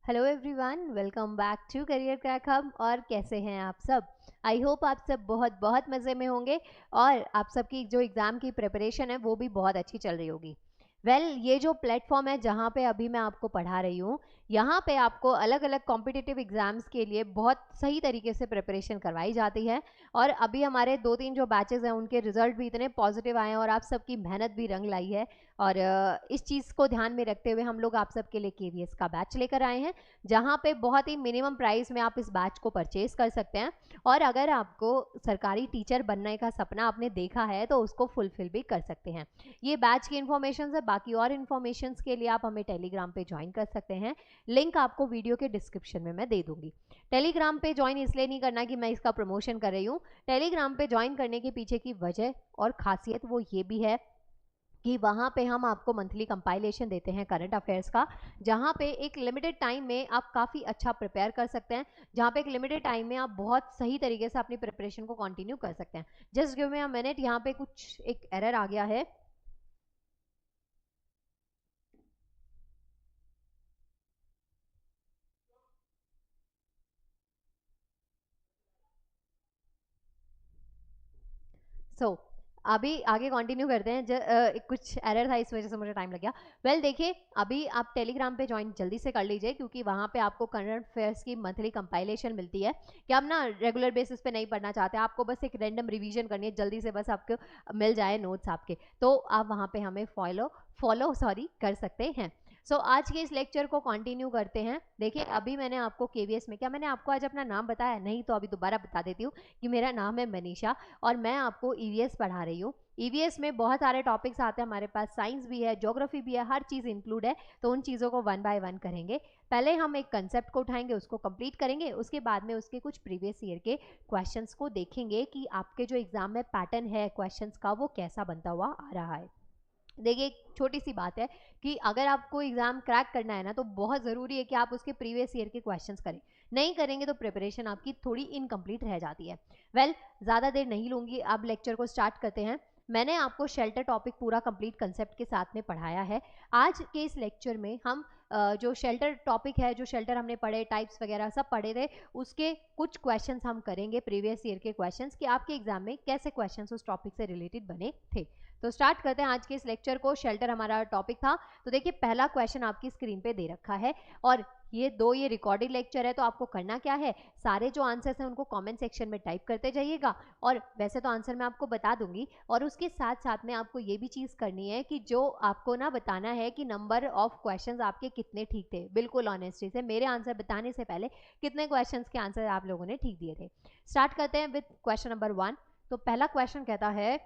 Hello everyone, welcome back to Career Crack Hub. और कैसे हैं आप सब? आई होप आप सब बहुत बहुत मज़े में होंगे और आप सबकी जो एग्ज़ाम की प्रिपरेशन है वो भी बहुत अच्छी चल रही होगी। ये जो प्लेटफॉर्म है जहाँ पे अभी मैं आपको पढ़ा रही हूँ, यहाँ पे आपको अलग अलग कॉम्पिटिटिव एग्ज़ाम्स के लिए बहुत सही तरीके से प्रिपरेशन करवाई जाती है। और अभी हमारे 2-3 जो बैचेस हैं उनके रिजल्ट भी इतने पॉजिटिव आए हैं और आप सबकी मेहनत भी रंग लाई है। और इस चीज़ को ध्यान में रखते हुए हम लोग आप सबके लिए केवीएस का बैच लेकर आए हैं, जहाँ पे बहुत ही मिनिमम प्राइस में आप इस बैच को परचेज कर सकते हैं। और अगर आपको सरकारी टीचर बनने का सपना आपने देखा है तो उसको फुलफिल भी कर सकते हैं। ये बैच की इन्फॉर्मेशन है। बाकी और इन्फॉर्मेशन के लिए आप हमें टेलीग्राम पे ज्वाइन कर सकते हैं। लिंक आपको वीडियो के डिस्क्रिप्शन में मैं दे दूंगी। टेलीग्राम पे ज्वाइन इसलिए नहीं करना कि मैं इसका प्रमोशन कर रही हूँ। टेलीग्राम पे ज्वाइन करने के पीछे की वजह और खासियत वो ये भी है कि वहाँ पे हम आपको मंथली कंपाइलेशन देते हैं करंट अफेयर्स का, जहाँ पे एक लिमिटेड टाइम में आप काफ़ी अच्छा प्रिपेयर कर सकते हैं, जहाँ पे एक लिमिटेड टाइम में आप बहुत सही तरीके से अपनी प्रिपरेशन को कंटिन्यू कर सकते हैं। Just give me a minute, यहाँ पे कुछ एक एरर आ गया है। सो अभी आगे कंटिन्यू करते हैं। कुछ एरर था, इस वजह से मुझे टाइम लग गया। देखिए, अभी आप टेलीग्राम पे ज्वाइन जल्दी से कर लीजिए, क्योंकि वहाँ पे आपको करंट अफेयर्स की मंथली कंपाइलेशन मिलती है कि आप ना रेगुलर बेसिस पे नहीं पढ़ना चाहते, आपको बस एक रैंडम रिवीजन करनी है जल्दी से, बस आपको मिल जाए नोट्स आपके, तो आप वहाँ पे हमें फॉलो फॉलो सॉरी कर सकते हैं। आज के इस लेक्चर को कंटिन्यू करते हैं। देखिए, अभी मैंने आपको केवीएस में, क्या मैंने आपको आज अपना नाम बताया? नहीं तो अभी दोबारा बता देती हूँ कि मेरा नाम है मनीषा और मैं आपको ईवीएस पढ़ा रही हूँ। ईवीएस में बहुत सारे टॉपिक्स आते हैं हमारे पास, साइंस भी है, ज्योग्राफी भी है, हर चीज़ इंक्लूड है। तो उन चीज़ों को वन बाय वन करेंगे। पहले हम एक कंसेप्ट को उठाएंगे, उसको कंप्लीट करेंगे, उसके बाद में उसके कुछ प्रीवियस ईयर के क्वेश्चंस को देखेंगे कि आपके जो एग्जाम में पैटर्न है क्वेश्चंस का वो कैसा बनता हुआ आ रहा है। देखिए, एक छोटी सी बात है कि अगर आपको एग्जाम क्रैक करना है ना, तो बहुत ज़रूरी है कि आप उसके प्रीवियस ईयर के क्वेश्चंस करें। नहीं करेंगे तो प्रिपरेशन आपकी थोड़ी इनकम्प्लीट रह जाती है। ज़्यादा देर नहीं लूँगी, अब लेक्चर को स्टार्ट करते हैं। मैंने आपको शेल्टर टॉपिक पूरा कंप्लीट कंसेप्ट के साथ में पढ़ाया है। आज के इस लेक्चर में हम जो शेल्टर टॉपिक है, जो शेल्टर हमने पढ़े, टाइप्स वगैरह सब पढ़े थे, उसके कुछ क्वेश्चंस हम करेंगे, प्रीवियस ईयर के क्वेश्चंस, कि आपके एग्जाम में कैसे क्वेश्चंस उस टॉपिक से रिलेटेड बने थे। तो स्टार्ट करते हैं आज के इस लेक्चर को। शेल्टर हमारा टॉपिक था। तो देखिए, पहला क्वेश्चन आपकी स्क्रीन पे दे रखा है और ये रिकॉर्डेड लेक्चर है, तो आपको करना क्या है, सारे जो आंसर्स हैं उनको कमेंट सेक्शन में टाइप करते जाइएगा। और वैसे तो आंसर मैं आपको बता दूंगी, और उसके साथ साथ में आपको ये भी चीज़ करनी है कि जो आपको ना बताना है कि नंबर ऑफ क्वेश्चंस आपके कितने ठीक थे, बिल्कुल ऑनेस्टी से, मेरे आंसर बताने से पहले कितने क्वेश्चंस के आंसर आप लोगों ने ठीक दिए थे। स्टार्ट करते हैं विद क्वेश्चन नंबर 1। तो पहला क्वेश्चन कहता है,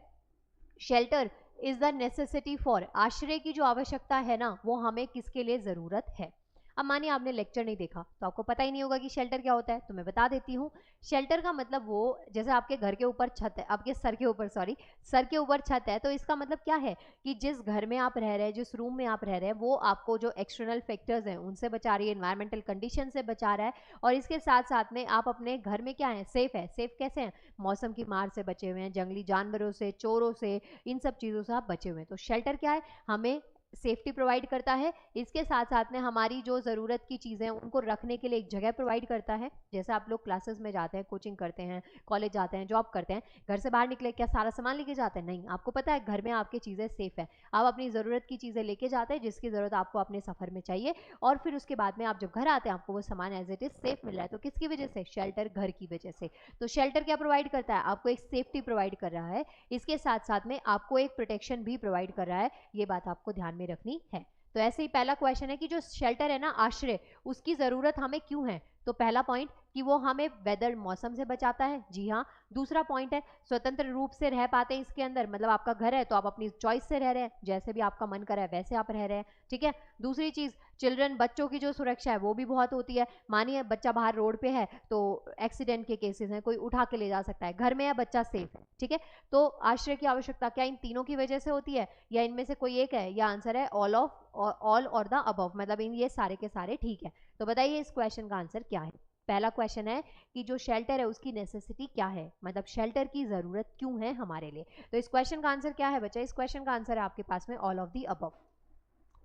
shelter is the necessity for, आश्रय की जो आवश्यकता है ना, वो हमें किसके लिए जरूरत है? अब मानिए आपने लेक्चर नहीं देखा तो आपको पता ही नहीं होगा कि शेल्टर क्या होता है, तो मैं बता देती हूँ। शेल्टर का मतलब वो, जैसे आपके घर के ऊपर छत है, आपके सर के ऊपर, सॉरी, सर के ऊपर छत है, तो इसका मतलब क्या है कि जिस घर में आप रह रहे हैं, जिस रूम में आप रह रहे हैं, वो आपको जो एक्सटर्नल फैक्टर्स हैं उनसे बचा रही है, एनवायरमेंटल कंडीशन से बचा रहा है। और इसके साथ साथ में आप अपने घर में क्या है, सेफ है। सेफ कैसे हैं? मौसम की मार से बचे हुए हैं, जंगली जानवरों से, चोरों से, इन सब चीज़ों से आप बचे हुए हैं। तो शेल्टर क्या है, हमें सेफ्टी प्रोवाइड करता है। इसके साथ साथ में हमारी जो ज़रूरत की चीज़ें हैं उनको रखने के लिए एक जगह प्रोवाइड करता है। जैसे आप लोग क्लासेस में जाते हैं, कोचिंग करते हैं, कॉलेज जाते हैं, जॉब करते हैं, घर से बाहर निकले क्या सारा सामान लेके जाते हैं? नहीं, आपको पता है घर में आपकी चीज़ें सेफ है, आप अपनी ज़रूरत की चीज़ें लेके जाते हैं जिसकी ज़रूरत आपको अपने सफ़र में चाहिए। और फिर उसके बाद में आप जब घर आते हैं आपको वो सामान एज इट इज़ सेफ मिल रहा है। तो किसकी वजह से? शेल्टर, घर की वजह से। तो शेल्टर क्या प्रोवाइड करता है? आपको एक सेफ्टी प्रोवाइड कर रहा है, इसके साथ साथ में आपको एक प्रोटेक्शन भी प्रोवाइड कर रहा है। ये बात आपको ध्यान में रखनी है। तो ऐसे ही पहला क्वेश्चन है कि जो शेल्टर है ना, आश्रय, उसकी ज़रूरत हमें क्यों है? तो पहला पॉइंट कि वो हमें वेदर, मौसम से बचाता है। जी हाँ। दूसरा पॉइंट है, स्वतंत्र रूप से रह पाते हैं इसके अंदर, मतलब आपका घर है तो आप अपनी चॉइस से रह रहे हैं, जैसे भी आपका मन करे वैसे आप रह रहे हैं। ठीक है। दूसरी चीज़, चिल्ड्रन, बच्चों की जो सुरक्षा है वो भी बहुत होती है। मानिए बच्चा बाहर रोड पे है तो एक्सीडेंट के केसेस हैं, कोई उठा के ले जा सकता है, घर में है बच्चा सेफ है। ठीक है। तो आश्रय की आवश्यकता क्या इन तीनों की वजह से होती है या इनमें से कोई एक है? या आंसर है ऑल और द अबव, मतलब इन ये सारे के सारे ठीक है। तो बताइए इस क्वेश्चन का आंसर क्या है? पहला क्वेश्चन है कि जो शेल्टर है उसकी नेसेसिटी क्या है, मतलब शेल्टर की जरूरत क्यों है हमारे लिए। तो इस क्वेश्चन का आंसर क्या है बच्चा? इस क्वेश्चन का आंसर है आपके पास में ऑल ऑफ दी अबव।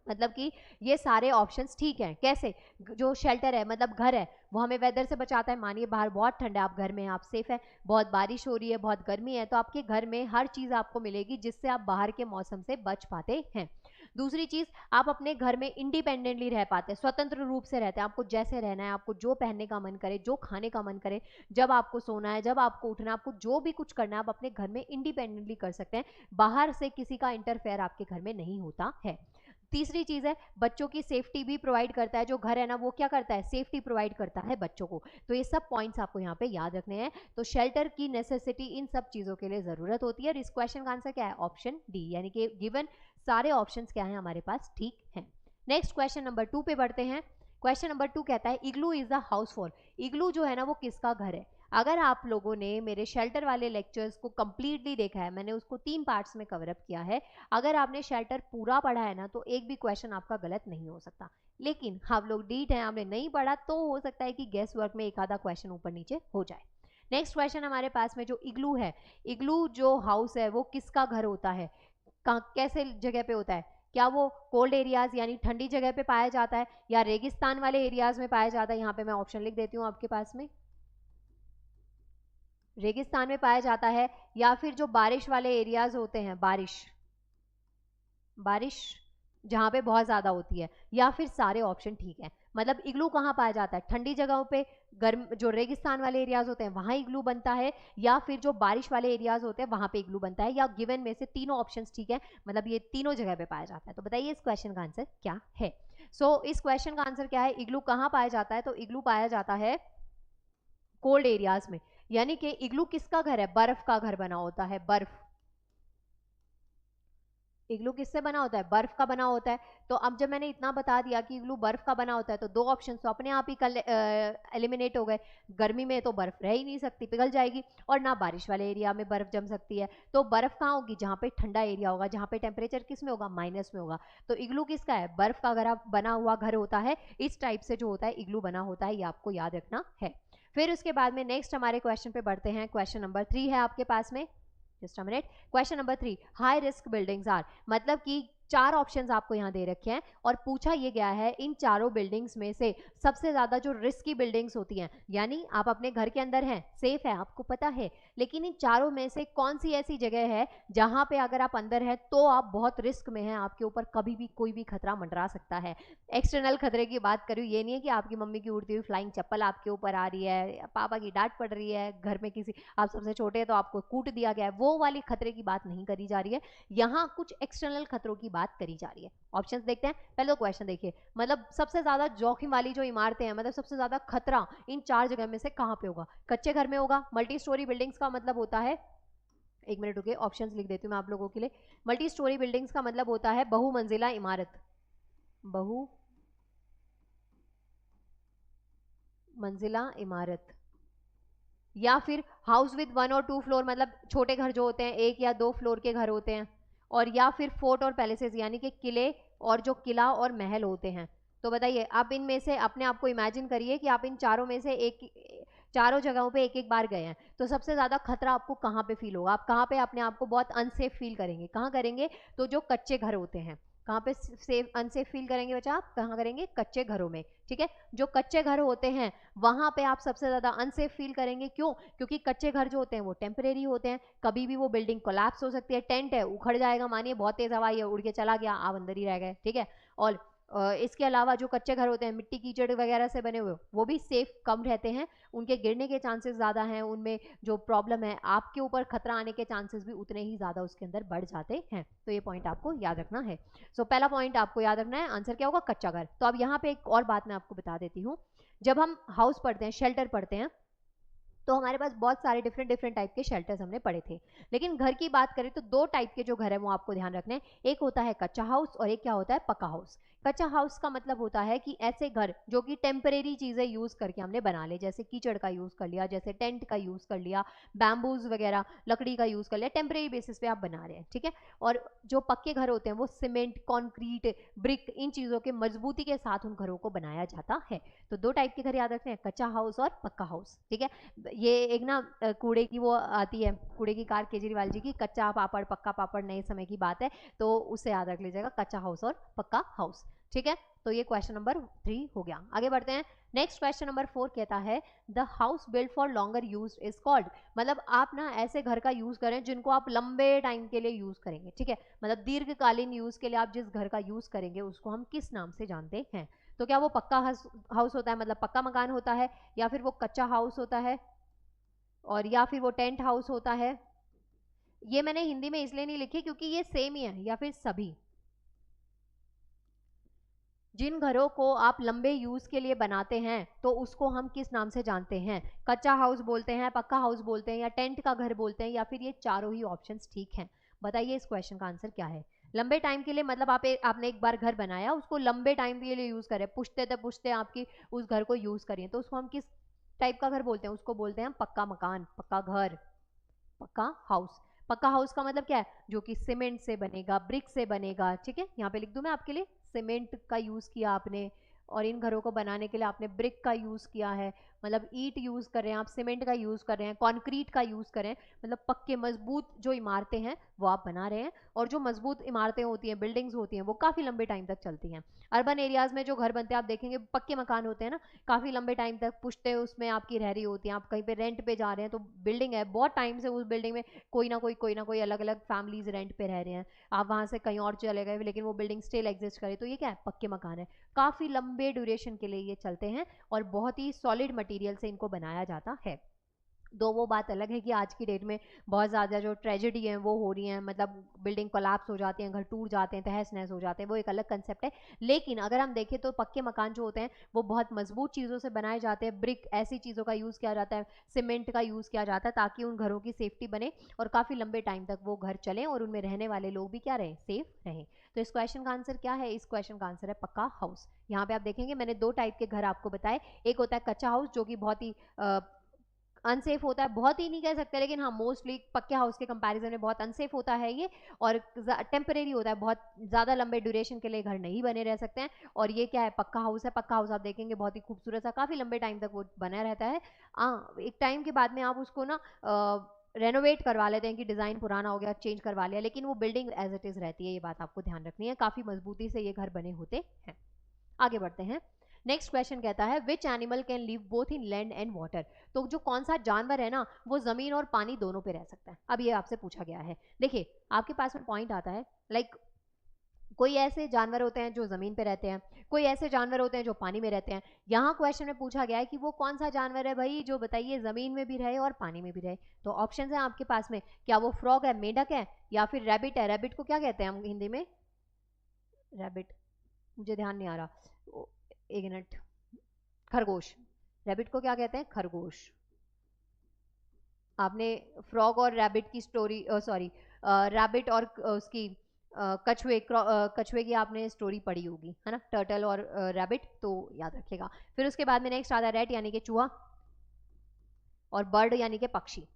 मतलब कि ये सारे ऑप्शंस ठीक हैं। कैसे? जो शेल्टर है मतलब घर है वो हमें वेदर से बचाता है। मानिए बाहर बहुत ठंड है, आप घर में हैं, आप सेफ है, बहुत बारिश हो रही है, बहुत गर्मी है, तो आपके घर में हर चीज़ आपको मिलेगी जिससे आप बाहर के मौसम से बच पाते हैं। दूसरी चीज़, आप अपने घर में इंडिपेंडेंटली रह पाते हैं, स्वतंत्र रूप से रहते हैं। आपको जैसे रहना है, आपको जो पहनने का मन करे, जो खाने का मन करे, जब आपको सोना है, जब आपको उठना है, आपको जो भी कुछ करना है आप अपने घर में इंडिपेंडेंटली कर सकते हैं। बाहर से किसी का इंटरफेयर आपके घर में नहीं होता है। तीसरी चीज़ है, बच्चों की सेफ्टी भी प्रोवाइड करता है। जो घर है ना वो क्या करता है, सेफ्टी प्रोवाइड करता है बच्चों को। तो ये सब पॉइंट्स आपको यहाँ पे याद रखने हैं। तो शेल्टर की नेसेसिटी इन सब चीज़ों के लिए ज़रूरत होती है। और इस क्वेश्चन का आंसर क्या है? ऑप्शन डी, यानी कि गिवन सारे ऑप्शंस क्या हैं हमारे पास, ठीक हैं। नेक्स्ट क्वेश्चन नंबर 2 पे बढ़ते हैं। क्वेश्चन नंबर 2 कहता है इग्लू इज द हाउस फॉर। इग्लू जो है ना वो किसका घर है? अगर आप लोगों ने मेरे शेल्टर वाले लेक्चर्स को कंप्लीटली देखा है, मैंने उसको 3 पार्ट्स में कवर अप किया है, अगर आपने शेल्टर पूरा पढ़ा है ना तो एक भी क्वेश्चन आपका गलत नहीं हो सकता। लेकिन आप लोग डीट हैं, आपने नहीं पढ़ा, तो हो सकता है कि गेस वर्क में एक आधा क्वेश्चन ऊपर नीचे हो जाए। नेक्स्ट क्वेश्चन हमारे पास में जो इग्लू है, इग्लू जो हाउस है वो किसका घर होता है? कैसे जगह पे होता है? क्या वो कोल्ड एरियाज यानी ठंडी जगह पे पाया जाता है, या रेगिस्तान वाले एरियाज में पाया जाता है? यहाँ पे मैं ऑप्शन लिख देती हूँ आपके पास में। रेगिस्तान में पाया जाता है, या फिर जो बारिश वाले एरियाज होते हैं, बारिश जहाँ पे बहुत ज़्यादा होती है, या फिर सारे ऑप्शन ठीक है। मतलब इग्लू कहाँ पाया जाता है? ठंडी जगहों पे, गर्म जो रेगिस्तान वाले एरियाज होते हैं वहाँ इग्लू बनता है, या फिर जो बारिश वाले एरियाज होते हैं वहाँ पे इग्लू बनता है, या गिवन में से तीनों ऑप्शंस ठीक है, मतलब ये तीनों जगह पे पाया जाता है। तो बताइए इस क्वेश्चन का आंसर क्या है? इस क्वेश्चन का आंसर क्या है? इग्लू कहाँ पाया जाता है? तो इग्लू पाया जाता है कोल्ड एरियाज में। यानी कि इग्लू किसका घर है? बर्फ का घर बना होता है, बर्फ। इग्लू किससे बना होता है? बर्फ का बना होता है। तो अब जब मैंने इतना बता दिया कि इग्लू बर्फ का बना होता है तो 2 ऑप्शन तो अपने आप ही एलिमिनेट हो गए। गर्मी में तो बर्फ रह ही नहीं सकती, पिघल जाएगी, और ना बारिश वाले एरिया में बर्फ जम सकती है। तो बर्फ कहाँ होगी? जहाँ पे ठंडा एरिया होगा, जहाँ पे टेम्परेचर किस में होगा? माइनस में होगा। तो इग्लू किसका है? बर्फ का घर बना हुआ घर होता है। इस टाइप से जो होता है इग्लू बना होता है, ये आपको याद रखना है। फिर उसके बाद में नेक्स्ट हमारे क्वेश्चन पे बढ़ते हैं। क्वेश्चन नंबर 3 है आपके पास में, just a minute. Question number 3, high risk buildings are, मतलब कि 4 ऑप्शंस आपको यहाँ दे रखे हैं और पूछा ये गया है इन चारों बिल्डिंग्स में से सबसे ज्यादा जो रिस्की बिल्डिंग्स होती हैं, यानी आप अपने घर के अंदर हैं, सेफ है, आपको पता है, लेकिन इन चारों में से कौन सी ऐसी जगह है जहां पे अगर आप अंदर हैं तो आप बहुत रिस्क में हैं, आपके ऊपर कभी भी कोई भी खतरा मंडरा सकता है। एक्सटर्नल खतरे की बात करूँ, ये नहीं है कि आपकी मम्मी की उड़ती हुई फ्लाइंग चप्पल आपके ऊपर आ रही है, पापा की डांट पड़ रही है, घर में किसी, आप सबसे छोटे हैं तो आपको कूट दिया गया है, वो वाली खतरे की बात नहीं करी जा रही है। यहाँ कुछ एक्सटर्नल खतरों की बात करी जा रही है। ऑप्शंस देखते हैं। पहले तो क्वेश्चन देखिए, मतलब सबसे ज्यादा जोखिम वाली जो इमारतें हैं, मतलब सबसे ज्यादा खतरा इन 4 जगह में से कहां पे होगा? कच्चे घर में होगा। मल्टी स्टोरी बिल्डिंग्स का मतलब होता है, एक मिनट रुकिए, ऑप्शंस लिख देती हूँ मैं आप लोगों के लिए। मल्टी स्टोरी बिल्डिंग्स का मतलब होता है बहुमंजिला इमारत, बहु मंजिला इमारत, या फिर हाउस विद 1 और 2 फ्लोर, मतलब छोटे घर जो होते हैं 1 या 2 फ्लोर के घर होते हैं, और या फिर फोर्ट और पैलेसेस यानी कि किले और जो किला और महल होते हैं। तो बताइए आप इनमें से अपने आप को इमेजिन करिए कि आप इन चारों में से एक, चारों जगहों पे एक एक बार गए हैं, तो सबसे ज्यादा खतरा आपको कहाँ पे फील होगा? आप कहाँ पे अपने आप को बहुत अनसेफ फील करेंगे? कहाँ करेंगे? तो जो कच्चे घर होते हैं, कहाँ पे सेफ अनसेफ फील करेंगे बच्चा? आप कहाँ करेंगे? कच्चे घरों में, ठीक है। जो कच्चे घर होते हैं वहां पे आप सबसे ज्यादा अनसेफ फील करेंगे। क्यों? क्योंकि कच्चे घर जो होते हैं वो टेम्परेरी होते हैं, कभी भी वो बिल्डिंग कोलैप्स हो सकती है, टेंट है उखड़ जाएगा, मानिए बहुत तेज हवा है उड़ के चला गया, आप अंदर ही रह गए, ठीक है। और इसके अलावा जो कच्चे घर होते हैं मिट्टी कीचड़ वगैरह से बने हुए, वो भी सेफ कम रहते हैं, उनके गिरने के चांसेस ज़्यादा हैं, उनमें जो प्रॉब्लम है आपके ऊपर खतरा आने के चांसेस भी उतने ही ज़्यादा उसके अंदर बढ़ जाते हैं। तो ये पॉइंट आपको याद रखना है। पहला पॉइंट आपको याद रखना है, आंसर क्या होगा? कच्चा घर। तो अब यहाँ पे एक और बात मैं आपको बता देती हूँ, जब हम हाउस पढ़ते हैं, शेल्टर पढ़ते हैं, तो हमारे पास बहुत सारे डिफरेंट डिफरेंट टाइप के शेल्टर्स हमने पढ़े थे, लेकिन घर की बात करें तो 2 टाइप के जो घर है वो आपको ध्यान रखने हैं। एक होता है कच्चा हाउस और एक क्या होता है? पक्का हाउस। कच्चा हाउस का मतलब होता है कि ऐसे घर जो कि टेम्परेरी चीजें यूज करके हमने बना ले, जैसे कीचड़ का यूज कर लिया, जैसे टेंट का यूज कर लिया, बैम्बूज वगैरह लकड़ी का यूज कर लिया, टेम्परेरी बेसिस पे आप बना रहे हैं, ठीक है। और जो पक्के घर होते हैं वो सीमेंट, कंक्रीट, ब्रिक, इन चीजों के मजबूती के साथ उन घरों को बनाया जाता है। तो दो टाइप के घर याद रखते हैं, कच्चा हाउस और पक्का हाउस, ठीक है। ये एक ना कूड़े की वो आती है, कूड़े की कार केजरीवाल जी की, कच्चा पापड़ पक्का पापड़ नए समय की बात है, तो उसे याद रख लीजिएगा, कच्चा हाउस और पक्का हाउस, ठीक है। तो ये क्वेश्चन नंबर 3 हो गया। आगे बढ़ते हैं। नेक्स्ट क्वेश्चन नंबर 4 कहता है the house build for longer use is called, मतलब आप ना ऐसे घर का यूज करें जिनको आप लंबे टाइम के लिए यूज करेंगे, ठीक है, मतलब दीर्घकालीन यूज के लिए आप जिस घर का यूज करेंगे उसको हम किस नाम से जानते हैं। तो क्या वो पक्का हाउस होता है, मतलब पक्का मकान होता है, या फिर वो कच्चा हाउस होता है, और या फिर वो टेंट हाउस होता है। ये मैंने हिंदी में इसलिए नहीं लिखी क्योंकि ये सेम ही है, या फिर सभी। जिन घरों को आप लंबे यूज के लिए बनाते हैं तो उसको हम किस नाम से जानते हैं, कच्चा हाउस बोलते हैं, पक्का हाउस बोलते हैं, या टेंट का घर बोलते हैं, या फिर ये चारों ही ऑप्शंस ठीक हैं। बताइए इस क्वेश्चन का आंसर क्या है। लंबे टाइम के लिए मतलब आपने एक बार घर बनाया, उसको लंबे टाइम के लिए यूज करें, पुश्ते आपकी उस घर को यूज करिए, तो उसको हम किस टाइप का घर बोलते हैं, उसको बोलते हैं हम पक्का मकान, पक्का घर, पक्का हाउस। पक्का हाउस का मतलब क्या है, जो कि सीमेंट से बनेगा, ब्रिक से बनेगा, ठीक है, यहाँ पे लिख दूं मैं आपके लिए, सीमेंट का यूज किया आपने, और इन घरों को बनाने के लिए आपने ब्रिक का यूज किया है, मतलब ईंट यूज कर रहे हैं आप, सीमेंट का यूज कर रहे हैं, कंक्रीट का यूज कर रहे हैं, मतलब पक्के मजबूत जो इमारतें हैं वो आप बना रहे हैं। और जो मजबूत इमारतें होती हैं, बिल्डिंग्स होती हैं, वो काफी लंबे टाइम तक चलती हैं। अर्बन एरियाज में जो घर बनते हैं आप देखेंगे पक्के मकान होते हैं ना, काफी लंबे टाइम तक पुश्ते उसमें आपकी रह रही होती हैं, आप कहीं पे रेंट पे जा रहे हैं तो बिल्डिंग है, बहुत टाइम से उस बिल्डिंग में कोई ना कोई अलग अलग फैमिलीज रेंट पे रह रहे हैं, आप वहां से कहीं और चले गए लेकिन वो बिल्डिंग स्टिल एग्जिस्ट करे, तो ये क्या है, पक्के मकान है। काफी लंबे ड्यूरेशन के लिए ये चलते हैं और बहुत ही सॉलिड मटेरियल से इनको बनाया जाता है। दो वो बात अलग है कि आज की डेट में बहुत ज़्यादा जो ट्रेजेडी है वो हो रही है, मतलब बिल्डिंग कोलैप्स हो जाती हैं, घर टूट जाते हैं, तहस नहस हो जाते हैं, वो एक अलग कंसेप्ट है। लेकिन अगर हम देखें तो पक्के मकान जो होते हैं वो बहुत मजबूत चीज़ों से बनाए जाते हैं, ब्रिक ऐसी चीज़ों का यूज़ किया जाता है, सीमेंट का यूज़ किया जाता है, ताकि उन घरों की सेफ्टी बने और काफ़ी लंबे टाइम तक वो घर चलें और उनमें रहने वाले लोग भी क्या रहें, सेफ रहें। तो इस क्वेश्चन का आंसर क्या है, इस क्वेश्चन का आंसर है पक्का हाउस। यहाँ पे आप देखेंगे मैंने दो टाइप के घर आपको बताए, एक होता है कच्चा हाउस जो कि बहुत ही अनसेफ होता है, बहुत ही नहीं कह सकते लेकिन हाँ मोस्टली पक्के हाउस के कंपैरिजन में बहुत अनसेफ होता है ये, और टेम्परेरी होता है, बहुत ज़्यादा लंबे ड्यूरेशन के लिए घर नहीं बने रह सकते हैं। और ये क्या है, पक्का हाउस है, पक्का हाउस आप देखेंगे बहुत ही खूबसूरत सा, काफ़ी लंबे टाइम तक वो बना रहता है। एक टाइम के बाद में आप उसको ना रेनोवेट करवा लेते हैं कि डिज़ाइन पुराना हो गया, चेंज करवा लिया, लेकिन वो बिल्डिंग एज इट इज़ रहती है, ये बात आपको ध्यान रखनी है, काफ़ी मजबूती से ये घर बने होते हैं। आगे बढ़ते हैं। नेक्स्ट क्वेश्चन कहता है which animal can live both in land and water, तो जो कौन सा जानवर है ना वो जमीन और पानी दोनों पे रह सकता है। अब ये आपसे पूछा गया है, देखिए आपके पास में पॉइंट आता है, लाइक कोई ऐसे जानवर होते हैं जो जमीन पे रहते हैं, कोई ऐसे जानवर होते हैं जो पानी में रहते हैं। यहाँ क्वेश्चन में पूछा गया है कि वो कौन सा जानवर है भाई जो बताइए जमीन में भी रहे और पानी में भी रहे। तो ऑप्शन है आपके पास में, क्या वो फ्रॉग है, मेढक है, या फिर रैबिट है, रैबिट को क्या कहते हैं हम हिंदी में, रैबिट मुझे ध्यान नहीं आ रहा, एक मिनट, खरगोश, रैबिट को क्या कहते हैं, खरगोश। आपने फ्रॉग और रैबिट की स्टोरी, सॉरी रैबिट और उसकी कछुए की आपने स्टोरी पढ़ी होगी, है ना, टर्टल और रैबिट, तो याद रखिएगा। फिर उसके बाद में नेक्स्ट आता है रैट यानी कि चूहा, और बर्ड यानी कि पक्षी।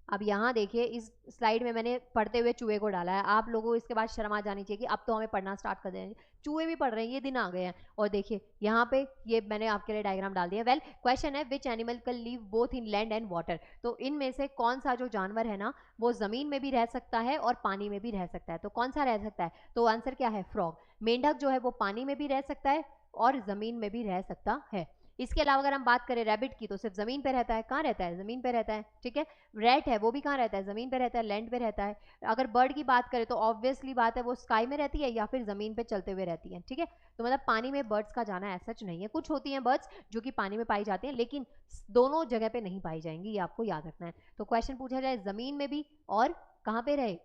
अब यहाँ देखिए इस स्लाइड में मैंने पढ़ते हुए चूहे को डाला है, आप लोगों को इसके बाद शर्म आ जानी चाहिए कि अब तो हमें पढ़ना स्टार्ट कर देंगे, चूहे भी पढ़ रहे हैं, ये दिन आ गए हैं। और देखिए यहाँ पे ये मैंने आपके लिए डायग्राम डाल दिया। वेल क्वेश्चन है which animal can live both in land and water, तो इनमें से कौन सा जो जानवर है ना वो जमीन में भी रह सकता है और पानी में भी रह सकता है, तो कौन सा रह सकता है, तो आंसर क्या है, फ्रॉग। मेंढक जो है वो पानी में भी रह सकता है और जमीन में भी रह सकता है। इसके अलावा अगर हम बात करें रैबिट की, तो सिर्फ जमीन पे रहता है, कहाँ रहता है, जमीन पे रहता है, ठीक है। रेट है वो भी कहाँ रहता है, जमीन पे रहता है, लैंड पे रहता है। अगर बर्ड की बात करें तो ऑब्वियसली बात है वो स्काई में रहती है या फिर जमीन पे चलते हुए रहती है, ठीक है। तो मतलब पानी में बर्ड्स का जाना ऐसा सच नहीं है, कुछ होती हैं बर्ड्स जो कि पानी में पाई जाती हैं लेकिन दोनों जगह पे नहीं पाई जाएंगी, ये आपको याद रखना है। तो क्वेश्चन पूछा जाए जमीन में भी और कहाँ पे रहे,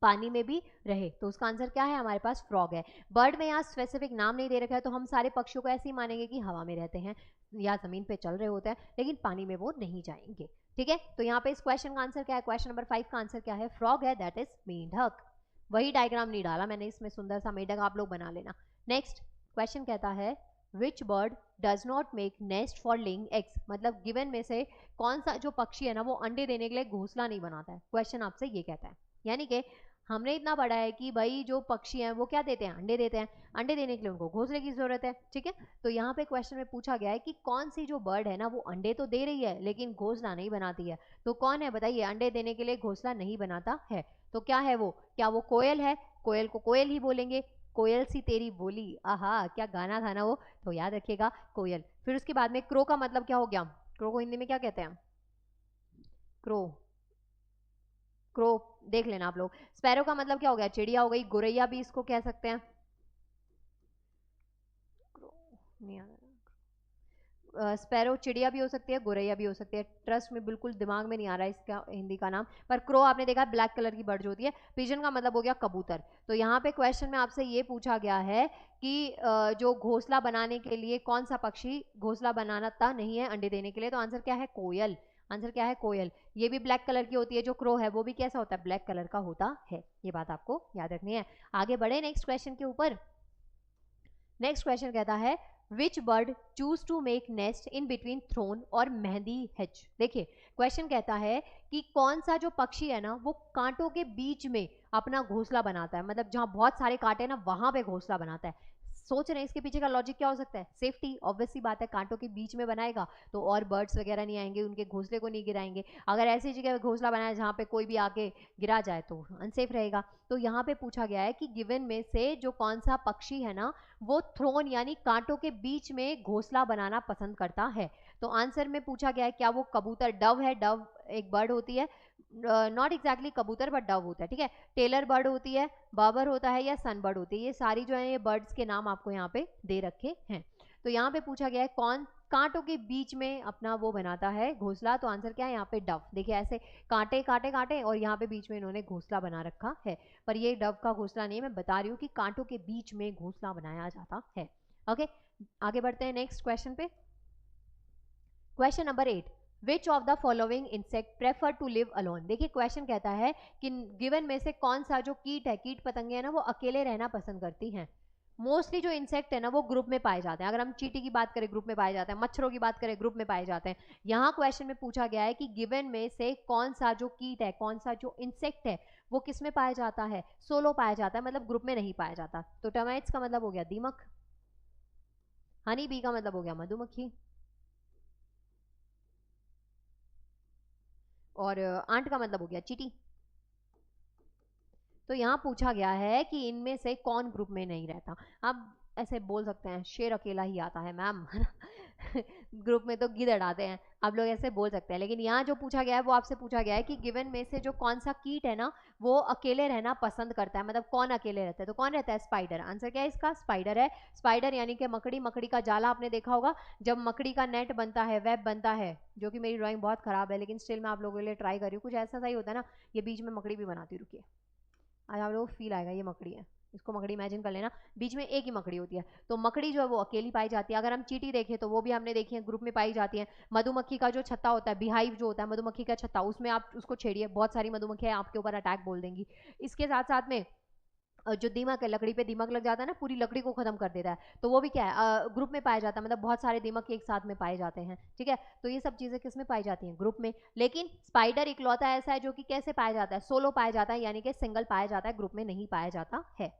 पानी में भी रहे, तो उसका आंसर क्या है, हमारे पास फ्रॉग है। बर्ड में यहाँ स्पेसिफिक नाम नहीं दे रखा है तो हम सारे पक्षियों को ऐसे ही मानेंगे कि हवा में रहते हैं या जमीन पे चल रहे होते हैं, लेकिन पानी में वो नहीं जाएंगे, ठीक है। तो यहाँ पे इस क्वेश्चन का आंसर क्या है, क्वेश्चन नंबर 5 का आंसर क्या है, फ्रॉग है, दैट इज मेंढक। वही डायग्राम नहीं डाला मैंने इसमें, सुंदर सा मेंढक आप लोग बना लेना, नेक्स्ट क्वेश्चन कहता है which bird does not make nest for laying eggs, मतलब गिवन में से कौन सा जो पक्षी है ना वो अंडे देने के लिए घोंसला नहीं बनाता है। क्वेश्चन आपसे ये कहता है, यानी कि हमने इतना पढ़ा है कि भाई जो पक्षी हैं वो क्या देते हैं, अंडे देते हैं, अंडे देने के लिए उनको घोंसले की जरूरत है, ठीक है। तो यहाँ पे क्वेश्चन में पूछा गया है कि कौन सी जो बर्ड है ना वो अंडे तो दे रही है लेकिन घोंसला नहीं बनाती है, तो कौन है बताइए, अंडे देने के लिए घोंसला नहीं बनाता है। तो क्या है वो, क्या वो कोयल है, कोयल को कोयल ही बोलेंगे, कोयल सी तेरी बोली, आहा क्या गाना था ना वो, तो याद रखिएगा कोयल। फिर उसके बाद में क्रो का मतलब क्या हो गया, क्रो को हिंदी में क्या कहते हैं, क्रो, क्रो देख लेना आप लोग। स्पैरो का मतलब क्या हो गया, चिड़िया हो गई, गोरैया भी इसको कह सकते हैं, क्रो नहीं आ रहा, स्पैरो चिड़िया भी हो सकती है, गोरैया भी हो सकती है, ट्रस्ट में बिल्कुल दिमाग में नहीं आ रहा है इसका हिंदी का नाम, पर क्रो आपने देखा ब्लैक कलर की बर्ड जो होती है। पिजन का मतलब हो गया कबूतर। तो यहाँ पे क्वेश्चन में आपसे ये पूछा गया है कि जो घोंसला बनाने के लिए कौन सा पक्षी घोंसला बनाता नहीं है अंडे देने के लिए, तो आंसर क्या है, कोयल। आंसर क्या है, कोयल। ये भी ब्लैक कलर की होती है, जो क्रो है वो भी कैसा होता है, ब्लैक कलर का होता है, ये बात आपको याद रखनी है। आगे बढ़े नेक्स्ट क्वेश्चन के ऊपर। नेक्स्ट क्वेश्चन कहता है which bird choose to make nest in between thorn और मेहंदी हेज। देखिए क्वेश्चन कहता है कि कौन सा जो पक्षी है ना वो कांटों के बीच में अपना घोंसला बनाता है, मतलब जहां बहुत सारे कांटे ना वहां पे घोंसला बनाता है। सोच रहे हैं इसके पीछे का लॉजिक क्या हो सकता है, सेफ्टी, ऑब्वियस सी बात है, कांटों के बीच में बनाएगा तो और बर्ड्स वगैरह नहीं आएंगे, उनके घोंसले को नहीं गिराएंगे। अगर ऐसी जगह घोंसला बनाए जहाँ पे कोई भी आके गिरा जाए तो अनसेफ रहेगा। तो यहाँ पे पूछा गया है कि गिवन में से जो कौन सा पक्षी है ना वो थ्रोन यानी कांटों के बीच में घोंसला बनाना पसंद करता है। तो आंसर में पूछा गया है क्या वो कबूतर, डव है, डव एक बर्ड होती है, नॉट एग्जैक्टली कबूतर बट डव होता है, ठीक है। टेलर बर्ड होती है, बाबर होता है या सन बर्ड होती है, ये सारी जो है ये बर्ड्स के नाम आपको यहाँ पे दे रखे हैं। तो यहाँ पे पूछा गया है कौन कांटों के बीच में अपना वो बनाता है घोंसला, तो आंसर क्या है यहाँ पे डव। देखिए ऐसे कांटे कांटे कांटे और यहाँ पे बीच में इन्होंने घोंसला बना रखा है, पर ये डव का घोंसला नहीं है, मैं बता रही हूँ कि कांटों के बीच में घोंसला बनाया जाता है। ओके आगे बढ़ते हैं नेक्स्ट क्वेश्चन पे। Question number 8, which of the following insect prefer to live alone. देखिए क्वेश्चन कहता है कि गिवन में से कौन सा जो कीट है, कीट पतंगे है ना वो अकेले रहना पसंद करती हैं। मोस्टली जो इंसेक्ट है ना वो ग्रुप में पाए जाते हैं, अगर हम चींटी की बात करें ग्रुप में पाए जाते हैं, मच्छरों की बात करें ग्रुप में पाए जाते हैं। यहाँ क्वेश्चन में पूछा गया है कि गिवन में से कौन सा जो कीट है, कौन सा जो इंसेक्ट है वो किस में पाया जाता है, सोलो पाया जाता है, मतलब ग्रुप में नहीं पाया जाता। तो टर्माइट्स का मतलब हो गया दीमक, हनी बी का मतलब हो गया मधुमक्खी, और आंट का मतलब हो गया चींटी। तो यहाँ पूछा गया है कि इनमें से कौन ग्रुप में नहीं रहता। अब ऐसे बोल सकते हैं शेर अकेला ही आता है मैम ग्रुप में तो गिद्ध आते हैं, आप लोग ऐसे बोल सकते हैं, लेकिन यहाँ जो पूछा गया है वो आपसे पूछा गया है कि गिवन में से जो कौन सा कीट है ना वो अकेले रहना पसंद करता है, मतलब कौन अकेले रहता है, तो कौन रहता है, स्पाइडर। आंसर क्या है इसका, स्पाइडर है। स्पाइडर यानी कि मकड़ी, मकड़ी का जाला आपने देखा होगा, जब मकड़ी का नेट बनता है, वेब बनता है, जो कि मेरी ड्राइंग बहुत खराब है लेकिन स्टिल मैं आप लोगों के लिए ट्राई कर रही हूँ, कुछ ऐसा सा ही होता है ना, ये बीच में मकड़ी भी बनाती, रुकिए आज आप लोगों को फील आएगा, ये मकड़ी है, इसको मकड़ी इमेजिन कर लेना, बीच में एक ही मकड़ी होती है। तो मकड़ी जो है वो अकेली पाई जाती है। अगर हम चींटी देखें तो वो भी हमने देखी है ग्रुप में पाई जाती है। मधुमक्खी का जो छत्ता होता है, बिहाइव जो होता है मधुमक्खी का छत्ता, उसमें आप उसको छेड़िए, बहुत सारी मधुमक्खियां आपके ऊपर अटैक बोल देंगी। इसके साथ साथ में जो दीमक है, लकड़ी पे दीमक लग जाता है ना, पूरी लकड़ी को खत्म कर देता है, तो वो भी क्या है, ग्रुप में पाया जाता है, मतलब बहुत सारे दीमक एक साथ में पाए जाते हैं, ठीक है। तो ये सब चीजें किस में पाई जाती हैं, ग्रुप में। लेकिन स्पाइडर इकलौता ऐसा है जो कि कैसे पाया जाता है, सोलो पाया जाता है, यानी कि सिंगल पाया जाता है, ग्रुप में नहीं पाया जाता है।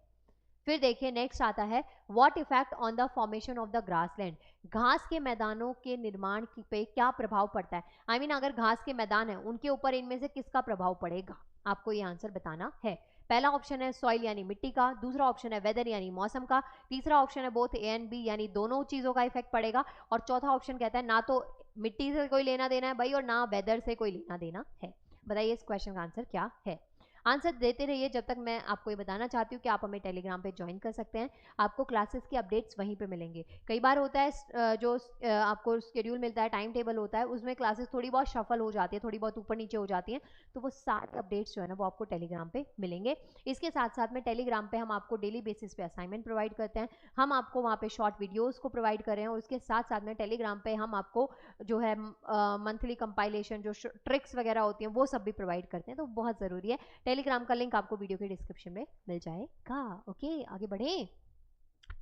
फिर देखिए नेक्स्ट आता है what effect on the formation of the grassland. घास के मैदानों के निर्माण पे क्या प्रभाव पड़ता है, आई मीन अगर घास के मैदान है उनके ऊपर इनमें से किसका प्रभाव पड़ेगा, आपको ये आंसर बताना है। पहला ऑप्शन है सॉइल यानी मिट्टी का, दूसरा ऑप्शन है वेदर यानी मौसम का, तीसरा ऑप्शन है बोथ ए एंड बी यानी दोनों चीजों का इफेक्ट पड़ेगा, और चौथा ऑप्शन कहता है ना तो मिट्टी से कोई लेना देना है भाई और ना वेदर से कोई लेना देना है। बताइए इस क्वेश्चन का आंसर क्या है। आंसर देते रहिए जब तक मैं आपको ये बताना चाहती हूँ कि आप हमें टेलीग्राम पे ज्वाइन कर सकते हैं, आपको क्लासेस की अपडेट्स वहीं पे मिलेंगे। कई बार होता है जो आपको शेड्यूल मिलता है, टाइम टेबल होता है, उसमें क्लासेस थोड़ी बहुत शफल हो जाती है, थोड़ी बहुत ऊपर नीचे हो जाती हैं, तो वो सारे अपडेट्स जो है ना वो आपको टेलीग्राम पे मिलेंगे। इसके साथ साथ में टेलीग्राम पे हम आपको डेली बेसिस पे असाइनमेंट प्रोवाइड करते हैं, हम आपको वहाँ पे शॉर्ट वीडियोज़ को प्रोवाइड कर रहे हैं, और उसके साथ साथ में टेलीग्राम पे हम आपको जो है मंथली कंपाइलेशन, जो ट्रिक्स वगैरह होती हैं वो सब भी प्रोवाइड करते हैं, तो बहुत ज़रूरी है। टेलीग्राम का लिंक आपको वीडियो के डिस्क्रिप्शन में मिल जाएगा। ओके आगे बढ़े।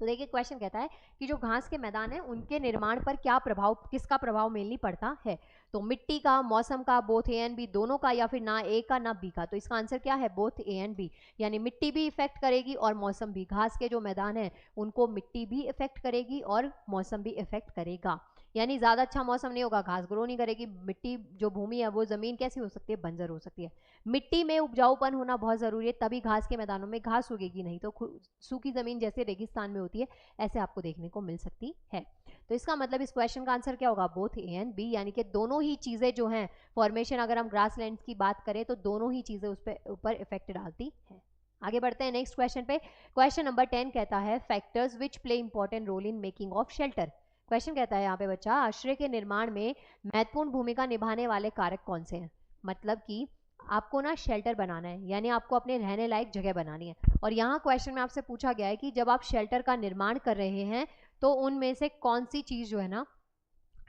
तो देखिए क्वेश्चन कहता है कि जो घास के मैदान है उनके निर्माण पर क्या प्रभाव, किसका प्रभाव मेनली पड़ता है। तो मिट्टी का, मौसम का, बोथ ए एंड बी, दोनों का, या फिर ना ए का ना बी का। तो इसका आंसर क्या है, बोथ ए एंड बी, यानी मिट्टी भी इफेक्ट करेगी और मौसम भी। घास के जो मैदान है उनको मिट्टी भी इफेक्ट करेगी और मौसम भी इफेक्ट करेगा। यानी ज़्यादा अच्छा मौसम नहीं होगा, घास ग्रो नहीं करेगी, मिट्टी जो भूमि है वो ज़मीन कैसी हो सकती है, बंजर हो सकती है। मिट्टी में उपजाऊपन होना बहुत ज़रूरी है, तभी घास के मैदानों में घास उगेगी, नहीं तो सूखी ज़मीन जैसे रेगिस्तान में होती है ऐसे आपको देखने को मिल सकती है। तो इसका मतलब इस क्वेश्चन का आंसर क्या होगा, बोथ ए एंड बी, यानी कि दोनों ही चीज़ें जो हैं फॉर्मेशन, अगर हम ग्रासलैंड्स की बात करें तो दोनों ही चीज़ें उस पर ऊपर इफेक्ट डालती हैं। आगे बढ़ते हैं नेक्स्ट क्वेश्चन पे। क्वेश्चन नंबर 10 कहता है factors which play important role in making of shelter. Question कहता है यहाँ पे बच्चा, आश्रय के निर्माण में महत्वपूर्ण भूमिका निभाने वाले कारक कौन से हैं। मतलब कि आपको ना शेल्टर बनाना है, यानी आपको अपने रहने लायक जगह बनानी है। और यहाँ क्वेश्चन में आपसे पूछा गया है कि जब आप शेल्टर का निर्माण कर रहे हैं तो उनमें से कौन सी चीज जो है ना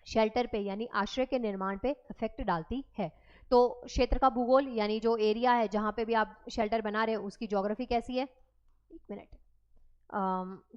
शेल्टर पे यानी आश्रय के निर्माण पे इफेक्ट डालती है। तो क्षेत्र का भूगोल, यानी जो एरिया है जहाँ पे भी आप शेल्टर बना रहे हो उसकी ज्योग्राफी कैसी है, एक मिनट,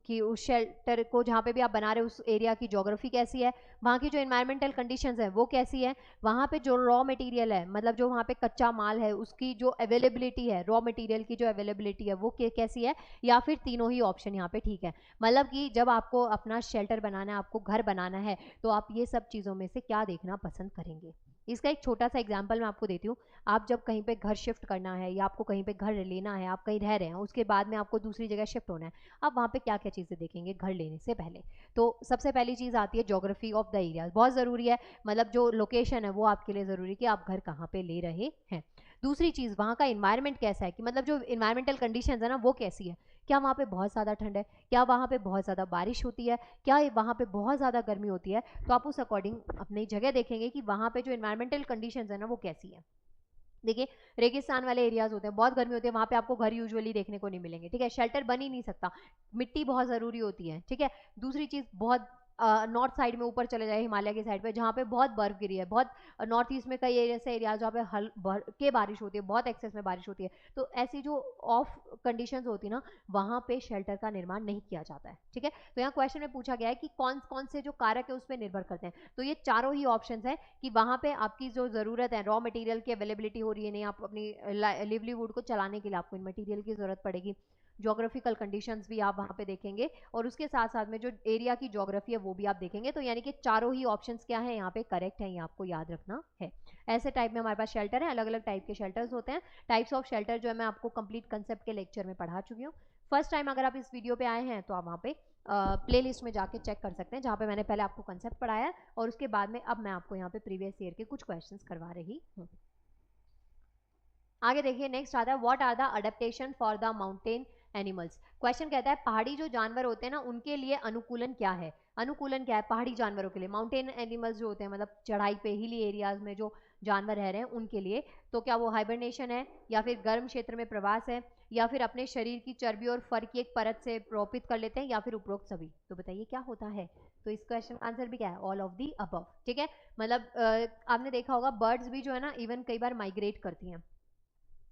कि उस शेल्टर को जहाँ पे भी आप बना रहे हो उस एरिया की ज्योग्राफी कैसी है, वहाँ की जो इन्वायरमेंटल कंडीशंस है वो कैसी है, वहाँ पे जो रॉ मटेरियल है, मतलब जो वहाँ पे कच्चा माल है उसकी जो अवेलेबिलिटी है, रॉ मटेरियल की जो अवेलेबिलिटी है वो कैसी है, या फिर तीनों ही ऑप्शन यहाँ पे ठीक है। मतलब कि जब आपको अपना शेल्टर बनाना है, आपको घर बनाना है, तो आप ये सब चीज़ों में से क्या देखना पसंद करेंगे। इसका एक छोटा सा एग्जाम्पल मैं आपको देती हूँ। आप जब कहीं पे घर शिफ्ट करना है या आपको कहीं पे घर लेना है, आप कहीं रह रहे हैं, उसके बाद में आपको दूसरी जगह शिफ्ट होना है, आप वहाँ पे क्या क्या चीज़ें देखेंगे घर लेने से पहले। तो सबसे पहली चीज़ आती है ज्योग्राफी ऑफ द एरिया, बहुत ज़रूरी है, मतलब जो लोकेशन है वो आपके लिए ज़रूरी है कि आप घर कहाँ पे ले रहे हैं। दूसरी चीज़, वहाँ का इन्वायरमेंट कैसा है, कि मतलब जो इन्वायरमेंटल कंडीशन है ना वो कैसी है, क्या वहाँ पे बहुत ज़्यादा ठंड है, क्या वहाँ पे बहुत ज़्यादा बारिश होती है, क्या वहाँ पे बहुत ज़्यादा गर्मी होती है। तो आप उस अकॉर्डिंग अपनी जगह देखेंगे कि वहाँ पे जो इन्वायरमेंटल कंडीशंस है ना वो कैसी है। देखिए रेगिस्तान वाले एरियाज होते हैं, बहुत गर्मी होती है, वहाँ पे आपको घर यूजुअली देखने को नहीं मिलेंगे, ठीक है, शेल्टर बन ही नहीं सकता, मिट्टी बहुत ज़रूरी होती है, ठीक है। दूसरी चीज़, बहुत नॉर्थ साइड में ऊपर चले जाए हिमालय की साइड पे जहाँ पे बहुत बर्फ गिरी है, बहुत नॉर्थ ईस्ट में कई ऐसे एरियाज जहाँ पे हल भर के बारिश होती है, बहुत एक्सेस में बारिश होती है, तो ऐसी जो ऑफ कंडीशंस होती है ना वहाँ पे शेल्टर का निर्माण नहीं किया जाता है, ठीक है। तो यहाँ क्वेश्चन में पूछा गया है कि कौन कौन से जो कारक है उस पर निर्भर करते हैं। तो ये चारों ही ऑप्शन है कि वहाँ पे आपकी जो ज़रूरत है, रॉ मटेरियल की अवेलेबिलिटी हो रही है, नहीं आप अपनी लिवलीवुड को चलाने के लिए आपको इन मटेरियल की ज़रूरत पड़ेगी, ज्योग्राफिकल कंडीशंस भी आप वहाँ पे देखेंगे, और उसके साथ साथ में जो एरिया की ज्योग्राफी है वो भी आप देखेंगे। तो यानी कि चारों ही ऑप्शंस क्या है यहाँ पे करेक्ट है, ये आपको याद रखना है। ऐसे टाइप में हमारे पास शेल्टर है, अलग अलग टाइप के शेल्टर्स होते हैं। टाइप्स ऑफ शेल्टर जो है मैं आपको कंप्लीट कंसेप्ट के लेक्चर में पढ़ा चुकी हूँ। फर्स्ट टाइम अगर आप इस वीडियो पे आए हैं तो आप वहाँ पे प्ले लिस्ट में जाके चेक कर सकते हैं, जहाँ पे मैंने पहले आपको कंसेप्ट पढ़ाया है और उसके बाद में अब मैं आपको यहाँ पे प्रीवियस ईयर के कुछ क्वेश्चंस करवा रही हूँ। आगे देखिए नेक्स्ट आता है what are the adaptation for the mountain animals. Question कहता है पहाड़ी जो जानवर होते हैं ना उनके लिए अनुकूलन क्या है। अनुकूलन क्या है पहाड़ी जानवरों के लिए, माउंटेन एनिमल्स जो होते हैं मतलब चढ़ाई पे हिली एरियाज में जो जानवर रह रहे हैं उनके लिए, तो क्या वो हाइबरनेशन है, या फिर गर्म क्षेत्र में प्रवास है, या फिर अपने शरीर की चर्बी और फर की एक परत से रोपित कर लेते हैं, या फिर उपरोक्त सभी। तो बताइए क्या होता है। तो इस क्वेश्चन का आंसर भी क्या है, ऑल ऑफ दी अबव, ठीक है। मतलब आपने देखा होगा बर्ड्स भी जो है ना इवन कई बार माइग्रेट करती हैं,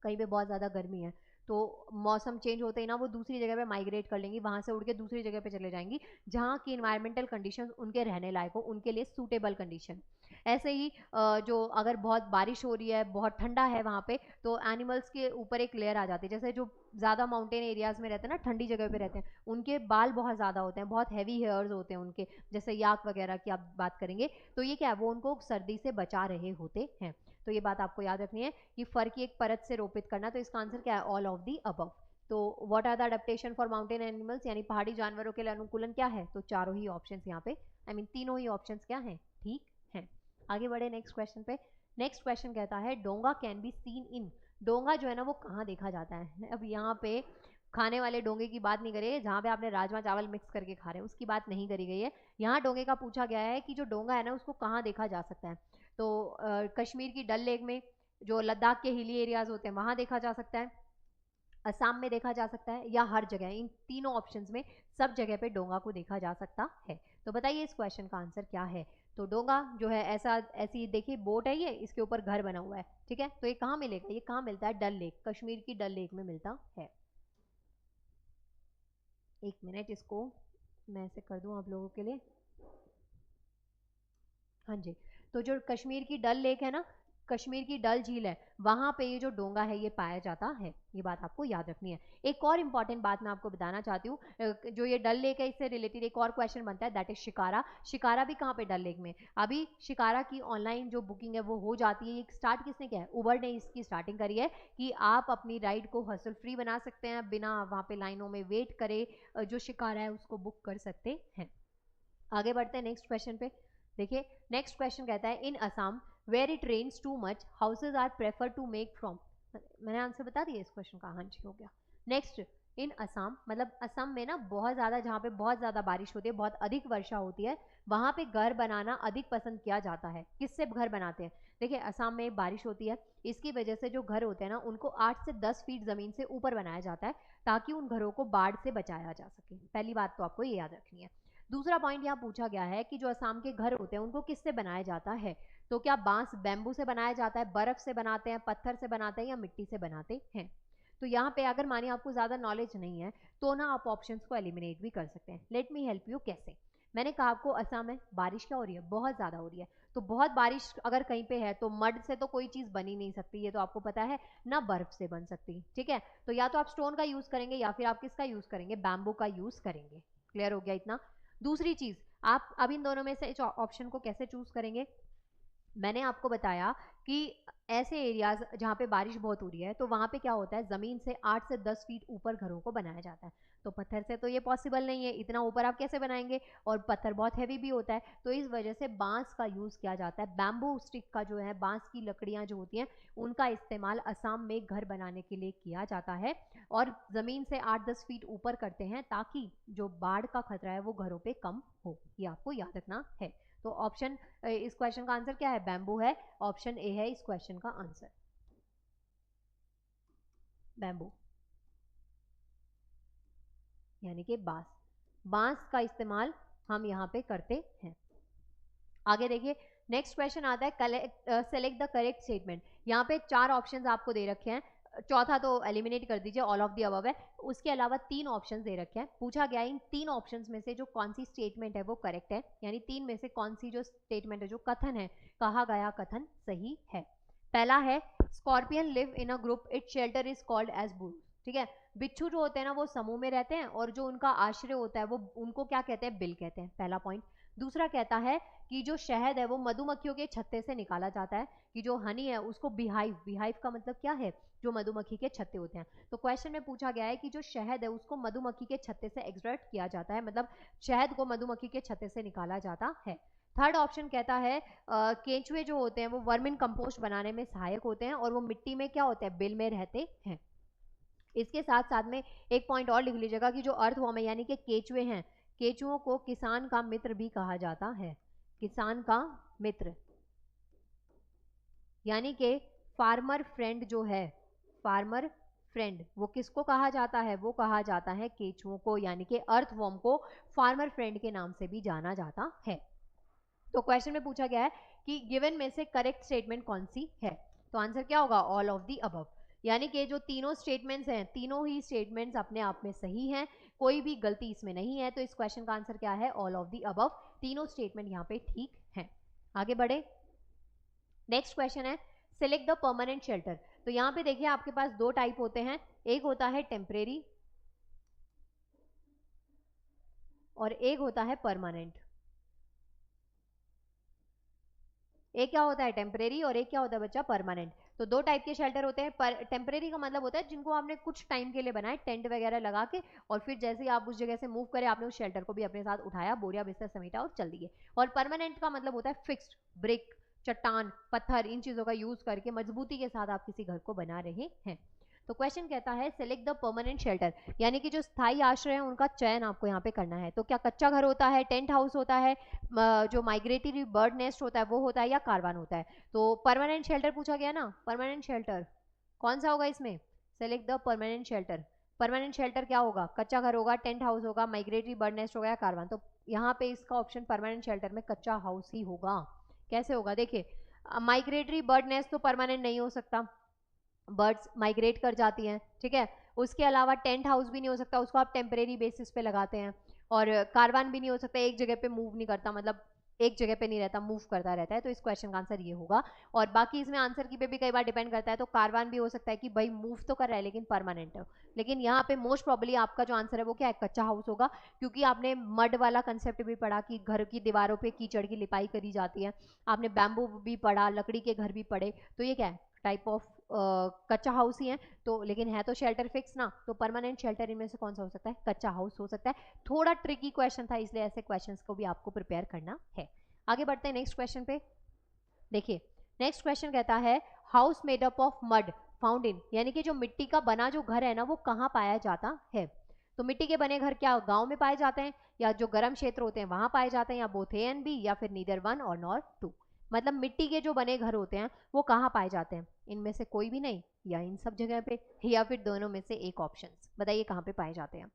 कहीं पे बहुत ज़्यादा गर्मी है तो मौसम चेंज होते ही ना वो दूसरी जगह पे माइग्रेट कर लेंगी, वहाँ से उड़ के दूसरी जगह पे चले जाएंगी जहाँ की इन्वायरमेंटल कंडीशन उनके रहने लायक हो, उनके लिए सूटेबल कंडीशन। ऐसे ही जो अगर बहुत बारिश हो रही है, बहुत ठंडा है वहाँ पे, तो एनिमल्स के ऊपर एक लेयर आ जाती है, जैसे जो ज़्यादा माउंटेन एरियाज में रहते हैं ना, ठंडी जगह पे रहते हैं, उनके बाल बहुत ज़्यादा होते हैं, बहुत हैवी हेयर्स होते हैं उनके, जैसे याक वगैरह की आप बात करेंगे, तो ये क्या है वो उनको सर्दी से बचा रहे होते हैं। तो ये बात आपको याद रखनी है कि फर की एक परत से रोपित करना। तो इसका आंसर क्या है, ऑल ऑफ दी अबव। तो what are the adaptation for mountain animals, यानी पहाड़ी जानवरों के लिए अनुकूलन क्या है, तो चारों ही ऑप्शंस यहाँ पे, आई मीन तीनों ही ऑप्शंस क्या हैं, ठीक हैं। आगे बढ़े नेक्स्ट क्वेश्चन पे। नेक्स्ट क्वेश्चन कहता है डोंगा कैन बी सीन इन। डोंगा जो है ना वो कहाँ देखा जाता है। अब यहाँ पे खाने वाले डोंगे की बात नहीं करी है, जहाँ पे आपने राजमा चावल मिक्स करके खा रहे हैं उसकी बात नहीं करी गई है। यहाँ डोंगे का पूछा गया है कि जो डोंगा है ना उसको कहाँ देखा जा सकता है। तो कश्मीर की डल लेक में, जो लद्दाख के हिली एरियाज होते हैं वहाँ देखा जा सकता है, असम में देखा जा सकता है, या हर जगह, इन तीनों ऑप्शंस में सब जगह पे डोंगा को देखा जा सकता है। तो बताइए इस क्वेश्चन का आंसर क्या है। तो डोंगा जो है ऐसा, ऐसी देखिए बोट है, ये इसके ऊपर घर बना हुआ है, ठीक है। तो ये कहाँ मिलेगा, ये कहाँ मिलता है, डल लेक, कश्मीर की डल लेक में मिलता है। एक मिनट इसको मैं ऐसे कर दूं आप लोगों के लिए। हाँ जी, तो जो कश्मीर की डल लेक है ना, कश्मीर की डल झील है, वहां पे ये जो डोंगा है ये पाया जाता है, ये बात आपको याद रखनी है। एक और इंपॉर्टेंट बात मैं आपको बताना चाहती हूँ, जो ये डल लेक है इससे रिलेटेड एक और क्वेश्चन बनता है, दैट इज शिकारा। शिकारा भी कहाँ पे? डल लेक में। अभी शिकारा की ऑनलाइन जो बुकिंग है वो हो जाती है। स्टार्ट किसने किया है? उबर ने इसकी स्टार्टिंग करी है कि आप अपनी राइड को हसल फ्री बना सकते हैं, बिना वहाँ पे लाइनों में वेट करे जो शिकारा है उसको बुक कर सकते हैं। आगे बढ़ते हैं नेक्स्ट क्वेश्चन पे। देखिए नेक्स्ट क्वेश्चन कहता है, in Assam where it rains too much houses are prefer to make from. मैंने आंसर बता दिया इस क्वेश्चन का, हाँ जी हो गया। नेक्स्ट, इन असम मतलब असम में ना बहुत ज़्यादा, जहाँ पे बहुत ज़्यादा बारिश होती है, बहुत अधिक वर्षा होती है, वहाँ पे घर बनाना अधिक पसंद किया जाता है। किससे घर बनाते हैं? देखिए असम में बारिश होती है, इसकी वजह से जो घर होते हैं ना उनको 8 से 10 फीट ज़मीन से ऊपर बनाया जाता है ताकि उन घरों को बाढ़ से बचाया जा सके। पहली बात तो आपको ये याद रखनी है। दूसरा पॉइंट यहाँ पूछा गया है कि जो असम के घर होते हैं उनको किससे बनाया जाता है? तो क्या बांस बैम्बू से बनाया जाता है, बर्फ से बनाते हैं, पत्थर से बनाते हैं या मिट्टी से बनाते हैं? तो यहाँ पे अगर मानिए आपको ज्यादा नॉलेज नहीं है तो ना आप ऑप्शंस को एलिमिनेट भी कर सकते हैं। Let me help you. कैसे? मैंने कहा आपको असम में बारिश क्या हो रही है? बहुत ज्यादा हो रही है। तो बहुत बारिश अगर कहीं पे है तो मड से तो कोई चीज बनी नहीं सकती, ये तो आपको पता है ना, बर्फ से बन सकती। ठीक है, तो या तो आप स्टोन का यूज करेंगे या फिर आप किसका यूज करेंगे? बैम्बू का यूज करेंगे। क्लियर हो गया इतना? दूसरी चीज, आप अब इन दोनों में से ऑप्शन को कैसे चूज करेंगे? मैंने आपको बताया कि ऐसे एरियाज जहाँ पे बारिश बहुत हो रही है तो वहाँ पे क्या होता है, ज़मीन से 8 से 10 फीट ऊपर घरों को बनाया जाता है। तो पत्थर से तो ये पॉसिबल नहीं है, इतना ऊपर आप कैसे बनाएंगे? और पत्थर बहुत हैवी भी होता है, तो इस वजह से बांस का यूज़ किया जाता है। बैम्बू स्टिक का जो है, बांस की लकड़ियाँ जो होती हैं उनका इस्तेमाल असम में घर बनाने के लिए किया जाता है और ज़मीन से 8-10 फीट ऊपर करते हैं ताकि जो बाढ़ का खतरा है वो घरों पर कम हो। ये आपको याद रखना है। तो ऑप्शन, इस क्वेश्चन का आंसर क्या है? बैम्बू है। ऑप्शन ए है इस क्वेश्चन का आंसर, बैम्बू, यानी कि बांस। बांस का इस्तेमाल हम यहाँ पे करते हैं। आगे देखिए नेक्स्ट क्वेश्चन आता है, सेलेक्ट द करेक्ट स्टेटमेंट। यहाँ पे 4 ऑप्शंस आपको दे रखे हैं, चौथा तो एलिमिनेट कर दीजिए, ऑल ऑफ द अबव है। उसके अलावा 3 ऑप्शंस दे रखे हैं। पूछा गया इन 3 ऑप्शंस में से जो कौन सी स्टेटमेंट है वो करेक्ट है, यानी 3 में से कौन सी जो स्टेटमेंट है, जो कथन है, कहा गया कथन सही है। पहला है, scorpion live in a group, it shelter is called as bull. ठीक है, बिच्छू जो होते हैं ना वो समूह में रहते हैं और जो उनका आश्रय होता है वो उनको क्या कहते हैं? बिल कहते हैं। पहला पॉइंट। दूसरा कहता है कि जो शहद है वो मधुमक्खियों के छत्ते से निकाला जाता है, कि जो हनी है उसको बिहाइव, बिहाइव का मतलब क्या है? जो मधुमक्खी के छत्ते होते हैं। तो क्वेश्चन में पूछा गया है कि जो शहद है उसको मधुमक्खी के छत्ते से एक्सट्रैक्ट किया जाता है, मतलब शहद को मधुमक्खी के छत्ते से निकाला जाता है। थर्ड ऑप्शन कहता है केंचुए जो होते हैं वो वर्मिन कंपोस्ट बनाने में सहायक होते हैं और वो मिट्टी में क्या होते हैं? बिल में रहते हैं। इसके साथ साथ में एक पॉइंट और लिख लीजिएगा कि जो अर्थवर्म है यानी कि केचुए हैं, केचुओं को किसान का मित्र भी कहा जाता है। किसान का मित्र यानी कि फार्मर फ्रेंड जो है, फार्मर फ्रेंड, वो किसको कहा जाता है? वो कहा जाता है केचुओं को, यानी कि अर्थवर्म को फार्मर फ्रेंड के नाम से भी जाना जाता है। तो क्वेश्चन में पूछा गया है कि गिवन में से करेक्ट स्टेटमेंट कौन सी है? तो आंसर क्या होगा? ऑल ऑफ दी अबव, यानी कि जो तीनों स्टेटमेंट्स हैं, तीनों ही स्टेटमेंट्स अपने आप में सही हैं, कोई भी गलती इसमें नहीं है। तो इस क्वेश्चन का आंसर क्या है? ऑल ऑफ दी अबव, तीनों स्टेटमेंट यहाँ पे ठीक हैं। आगे बढ़े, नेक्स्ट क्वेश्चन है, सिलेक्ट द परमानेंट शेल्टर। तो यहाँ पे देखिए आपके पास 2 टाइप होते हैं, एक होता है टेम्परेरी और एक होता है परमानेंट। एक क्या होता है? टेम्परेरी, और एक क्या होता है बच्चा? परमानेंट। तो 2 टाइप के शेल्टर होते हैं। टेम्परेरी का मतलब होता है जिनको आपने कुछ टाइम के लिए बनाए, टेंट वगैरह लगा के, और फिर जैसे ही आप उस जगह से मूव करें आपने उस शेल्टर को भी अपने साथ उठाया, बोरिया बिस्तर समेटा और चल दिए। और परमानेंट का मतलब होता है फिक्स्ड, ब्रिक, चट्टान, पत्थर, इन चीजों का यूज करके मजबूती के साथ आप किसी घर को बना रहे हैं। तो क्वेश्चन कहता है सिलेक्ट द परमानेंट शेल्टर, यानी कि जो स्थायी आश्रय है उनका चयन आपको यहाँ पे करना है। तो क्या कच्चा घर होता है, टेंट हाउस होता है, जो माइग्रेटरी बर्ड नेस्ट होता है वो होता है, या कारवान होता है? तो परमानेंट शेल्टर पूछा गया ना, परमानेंट शेल्टर कौन सा होगा इसमें? Select the permanent shelter. Permanent shelter क्या होगा? कच्चा घर होगा, टेंट हाउस होगा, माइग्रेटरी बर्ड नेस्ट होगा या कारवान? तो यहाँ पे इसका ऑप्शन परमानेंट शेल्टर में कच्चा हाउस ही होगा। कैसे होगा? देखिए, माइग्रेटरी बर्ड नेस्ट तो परमानेंट नहीं हो सकता, बर्ड्स माइग्रेट कर जाती हैं, ठीक है। उसके अलावा टेंट हाउस भी नहीं हो सकता, उसको आप टेम्परेरी बेसिस पे लगाते हैं। और कारवान भी नहीं हो सकता, एक जगह पे मूव नहीं करता, मतलब एक जगह पे नहीं रहता, मूव करता रहता है, तो इस क्वेश्चन का आंसर ये होगा। और बाकी इसमें आंसर की पे भी कई बार डिपेंड करता है, तो कारवान भी हो सकता है कि भाई मूव तो कर रहा है लेकिन परमानेंट है, लेकिन यहाँ पे मोस्ट प्रॉब्ली आपका जो आंसर है वो क्या है, कच्चा हाउस होगा, क्योंकि आपने मड वाला कंसेप्ट भी पढ़ा कि घर की दीवारों पे कीचड़ की लिपाई करी जाती है, आपने बैम्बू भी पढ़ा, लकड़ी के घर भी पढ़े, तो ये क्या है, टाइप ऑफ कच्चा हाउस ही है। तो लेकिन है तो शेल्टर फिक्स ना, तो परमानेंट शेल्टर इनमें से कौन सा हो सकता है, कच्चा हाउस हो सकता है। थोड़ा ट्रिकी क्वेश्चन था, इसलिए ऐसे क्वेश्चंस को भी आपको प्रिपेयर करना है। आगे बढ़ते हैं नेक्स्ट क्वेश्चन पे। देखिए नेक्स्ट क्वेश्चन कहता है house made up of mud found in, यानी कि जो मिट्टी का बना जो घर है ना वो कहाँ पाया जाता है। तो मिट्टी के बने घर क्या गांव में पाए जाते हैं, या जो गर्म क्षेत्र होते हैं वहां पाए जाते हैं, या बोथ ए एंड बी, या फिर नीदर वन और नॉर टू। मतलब मिट्टी के जो बने घर होते हैं वो कहाँ पाए जाते हैं, इनमें से कोई भी नहीं, या इन सब जगह पे, या फिर दोनों में से एक ऑप्शन। बताइए कहाँ पे पाए जाते हैं।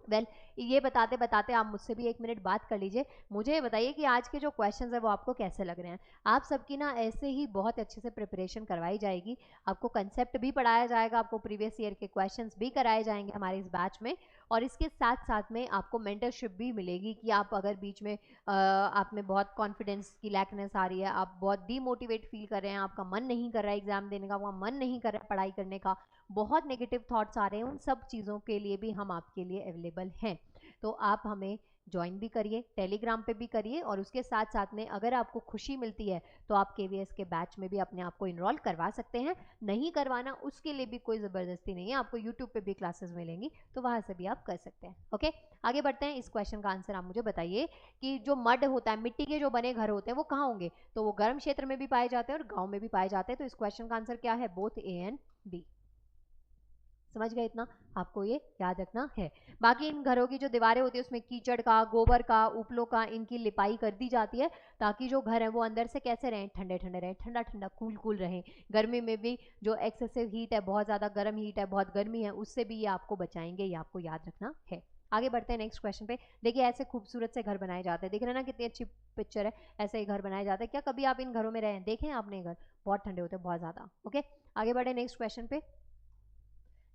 वेल ये बताते बताते आप मुझसे भी 1 मिनट बात कर लीजिए, मुझे बताइए कि आज के जो क्वेश्चंस है वो आपको कैसे लग रहे हैं। आप सबकी ना ऐसे ही बहुत अच्छे से प्रिपरेशन करवाई जाएगी, आपको कंसेप्ट भी पढ़ाया जाएगा, आपको प्रीवियस ईयर के क्वेश्चंस भी कराए जाएंगे हमारे इस बैच में, और इसके साथ साथ में आपको मेंटरशिप भी मिलेगी कि आप अगर बीच में आप में बहुत कॉन्फिडेंस की लैकनेस आ रही है, आप बहुत डीमोटिवेट फील कर रहे हैं, आपका मन नहीं कर रहा है एग्जाम देने का, वो मन नहीं कर रहा है पढ़ाई करने का, बहुत नेगेटिव थॉट्स आ रहे हैं, उन सब चीज़ों के लिए भी हम आपके लिए अवेलेबल हैं। तो आप हमें ज्वाइन भी करिए, टेलीग्राम पे भी करिए, और उसके साथ साथ में अगर आपको खुशी मिलती है तो आप केवीएस के बैच में भी अपने आप को इनरोल करवा सकते हैं, नहीं करवाना उसके लिए भी कोई ज़बरदस्ती नहीं है, आपको यूट्यूब पे भी क्लासेस मिलेंगी तो वहाँ से भी आप कर सकते हैं। ओके आगे बढ़ते हैं, इस क्वेश्चन का आंसर आप मुझे बताइए कि जो मड होता है, मिट्टी के जो बने घर होते हैं वो कहाँ होंगे, तो वो गर्म क्षेत्र में भी पाए जाते हैं और गाँव में भी पाए जाते हैं, तो इस क्वेश्चन का आंसर क्या है, बोथ ए एंड बी। समझ गए इतना, आपको ये याद रखना है। बाकी इन घरों की जो दीवारें होती है उसमें कीचड़ का, गोबर का, उपलों का, इनकी लिपाई कर दी जाती है ताकि जो घर है वो अंदर से कैसे रहें, ठंडे ठंडे रहें, ठंडा ठंडा कूल कूल रहें, गर्मी में भी जो एक्सेसिव हीट है, बहुत ज़्यादा गर्म हीट है, बहुत गर्मी है, उससे भी ये आपको बचाएंगे, ये आपको याद रखना है। आगे बढ़ते हैं नेक्स्ट क्वेश्चन पे। देखिए ऐसे खूबसूरत से घर बनाए जाते हैं, देख रहे हैं ना कितनी अच्छी पिक्चर है, ऐसे ही घर बनाए जाते हैं। क्या कभी आप इन घरों में रहे, देखें आपने घर, बहुत ठंडे होते हैं, बहुत ज़्यादा। ओके आगे बढ़े नेक्स्ट क्वेश्चन पे।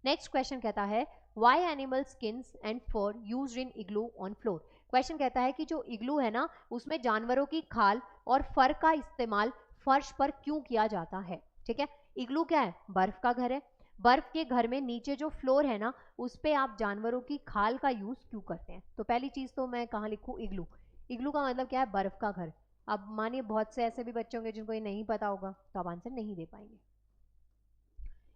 नेक्स्ट क्वेश्चन कहता है why animal skins and fur used in igloo on floor. क्वेश्चन कहता है कि जो इग्लू है ना उसमें जानवरों की खाल और फर का इस्तेमाल फर्श पर क्यों किया जाता है। ठीक है, इग्लू क्या है, बर्फ का घर है, बर्फ के घर में नीचे जो फ्लोर है ना उस पे आप जानवरों की खाल का यूज क्यों करते हैं। तो पहली चीज तो मैं कहाँ लिखूं, इग्लू, इग्लू का मतलब क्या है, बर्फ का घर। अब मानिए बहुत से ऐसे भी बच्चे होंगे जिनको ये नहीं पता होगा तो आप आंसर नहीं दे पाएंगे।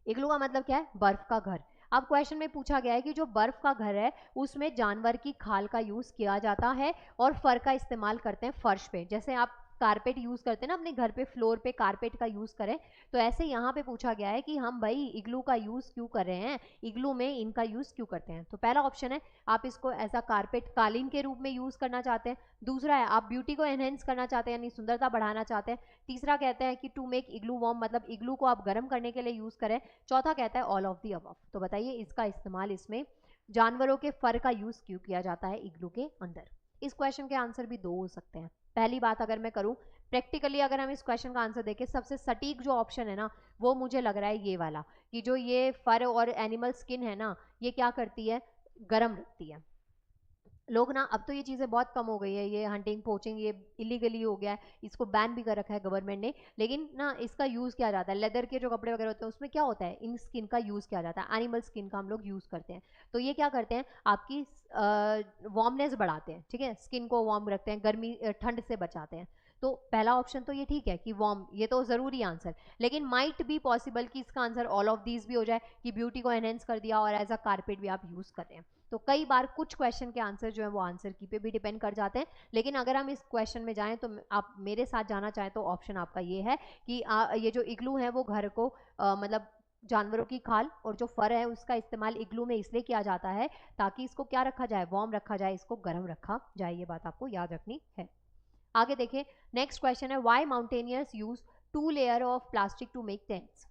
इग्लू का मतलब क्या है, बर्फ का घर। अब क्वेश्चन में पूछा गया है कि जो बर्फ का घर है उसमें जानवर की खाल का यूज किया जाता है और फर का इस्तेमाल करते हैं फर्श पे, जैसे आप कारपेट यूज करते हैं ना अपने घर पे, फ्लोर पे कारपेट का यूज करें, तो ऐसे यहाँ पे पूछा गया है कि हम भाई इग्लू का यूज क्यों कर रहे हैं, इग्लू में इनका यूज क्यों करते हैं। तो पहला ऑप्शन है आप इसको ऐसा कारपेट कालीन के रूप में यूज करना चाहते हैं, दूसरा है आप ब्यूटी को एनहेंस करना चाहते हैं यानी सुंदरता बढ़ाना चाहते हैं, तीसरा कहते हैं कि टू मेक इग्लू वार्म मतलब इग्लू को आप गर्म करने के लिए यूज करें, चौथा कहता है ऑल ऑफ दी अबव। तो बताइए इसका इस्तेमाल इसमें जानवरों के फर का यूज क्यों किया जाता है इग्लू के अंदर। इस क्वेश्चन के आंसर भी दो हो सकते हैं। पहली बात अगर मैं करूं प्रैक्टिकली, अगर हम इस क्वेश्चन का आंसर देखें, सबसे सटीक जो ऑप्शन है ना वो मुझे लग रहा है ये वाला, कि जो ये फर और एनिमल स्किन है ना ये क्या करती है, गर्म रखती है। लोग ना अब तो ये चीज़ें बहुत कम हो गई है, ये हंटिंग पोचिंग ये इलीगली हो गया है, इसको बैन भी कर रखा है गवर्नमेंट ने, लेकिन ना इसका यूज़ किया जाता है, लेदर के जो कपड़े वगैरह होते हैं उसमें क्या होता है, इन स्किन का यूज़ किया जाता है, एनिमल स्किन का हम लोग यूज़ करते हैं। तो ये क्या करते हैं, आपकी वार्मनेस बढ़ाते हैं, ठीक है, स्किन को वार्म रखते हैं, गर्मी ठंड से बचाते हैं। तो पहला ऑप्शन तो ये ठीक है कि वार्म, ये तो ज़रूरी आंसर, लेकिन माइट बी पॉसिबल कि इसका आंसर ऑल ऑफ दीज भी हो जाए, कि ब्यूटी को एनहेंस कर दिया और एज अ कारपेट भी आप यूज़ कर रहे हैं। तो कई बार कुछ क्वेश्चन के आंसर जो है वो आंसर की पे भी डिपेंड कर जाते हैं, लेकिन अगर हम इस क्वेश्चन में जाएं तो आप मेरे साथ जाना चाहें तो ऑप्शन आपका ये है कि ये जो इग्लू है वो घर को मतलब जानवरों की खाल और जो फर है उसका इस्तेमाल इग्लू में इसलिए किया जाता है ताकि इसको क्या रखा जाए, वार्म रखा जाए, इसको गर्म रखा जाए, ये बात आपको याद रखनी है। आगे देखिए नेक्स्ट क्वेश्चन है why mountaineers use 2 layer of plastic to make tents.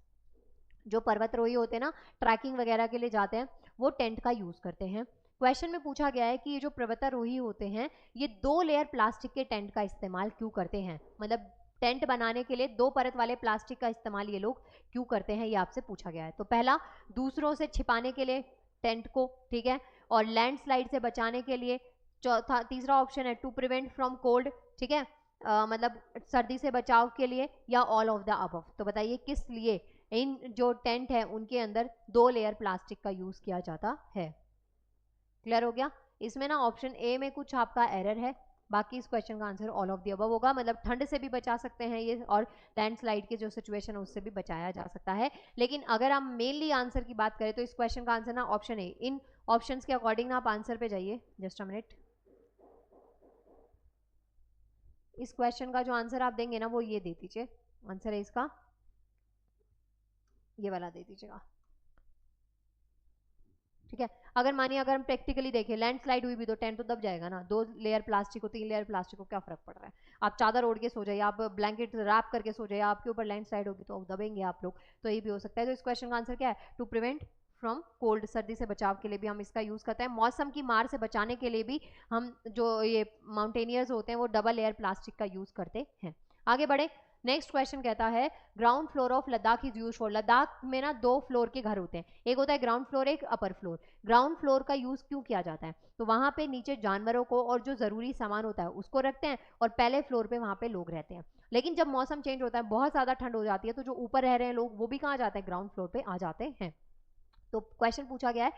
जो पर्वतरोही होते हैं ना ट्रैकिंग वगैरह के लिए जाते हैं वो टेंट का यूज करते हैं। क्वेश्चन में पूछा गया है कि ये जो पर्वतारोही होते हैं ये 2 लेयर प्लास्टिक के टेंट का इस्तेमाल क्यों करते हैं, मतलब टेंट बनाने के लिए 2 परत वाले प्लास्टिक का इस्तेमाल ये लोग क्यों करते हैं, ये आपसे पूछा गया है। तो पहला दूसरों से छिपाने के लिए टेंट को, ठीक है, और लैंडस्लाइड से बचाने के लिए, चौथा तीसरा ऑप्शन है टू प्रिवेंट फ्रॉम कोल्ड, ठीक है, मतलब सर्दी से बचाव के लिए, या ऑल ऑफ द अबव। तो बताइए किस लिए इन जो टेंट है उनके अंदर 2 लेयर प्लास्टिक का यूज किया जाता है। क्लियर हो गया। इसमें ना ऑप्शन ए में कुछ आपका एरर है, बाकी इस क्वेश्चन का answer all of the above होगा। मतलब ठंड से भी बचा सकते हैं ये, और लैंडस्लाइड की जो सिचुएशन है उससे भी बचाया जा सकता है। लेकिन अगर हम मेनली आंसर की बात करें तो इस क्वेश्चन का आंसर ना ऑप्शन ए। इन ऑप्शंस के अकॉर्डिंग ना आप आंसर पे जाइए, जस्ट अ मिनट। इस क्वेश्चन का जो आंसर आप देंगे ना वो ये दे दीजिए, आंसर है इसका ये वाला दे दीजिएगा, ठीक है। अगर मानिए अगर हम प्रैक्टिकली देखें, लैंडस्लाइड हुई भी तो टेंट तो दब जाएगा ना, 2 लेयर प्लास्टिक को 3 लेयर प्लास्टिक को क्या फर्क पड़ रहा है। आप चादर ओढ़ के सो जाइए, आप ब्लैंकेट रैप करके सो जाइए, आपके ऊपर लैंडस्लाइड होगी तो दबेंगे आप लोग, तो ये भी हो सकता है। तो इस क्वेश्चन का आंसर क्या है, टू प्रिवेंट फ्रॉम कोल्ड, सर्दी से बचाव के लिए भी हम इसका यूज करते हैं। मौसम की मार से बचाने के लिए भी हम जो ये माउंटेनियर्स होते हैं वो डबल लेयर प्लास्टिक का यूज करते हैं। आगे बढ़े। नेक्स्ट क्वेश्चन कहता है ground floor of Ladakh is use for. Ladakh में ना 2 फ्लोर के घर होते हैं, एक होता है ग्राउंड फ्लोर, एक अपर फ्लोर। ग्राउंड फ्लोर का यूज क्यों किया जाता है, तो वहां पे नीचे जानवरों को और जो जरूरी सामान होता है उसको रखते हैं, और पहले फ्लोर पे वहां पे लोग रहते हैं। लेकिन जब मौसम चेंज होता है, बहुत ज्यादा ठंड हो जाती है, तो जो ऊपर रह रहे हैं लोग वो भी कहाँ जाते हैं, ग्राउंड फ्लोर पे आ जाते हैं। तो क्वेश्चन पूछा गया है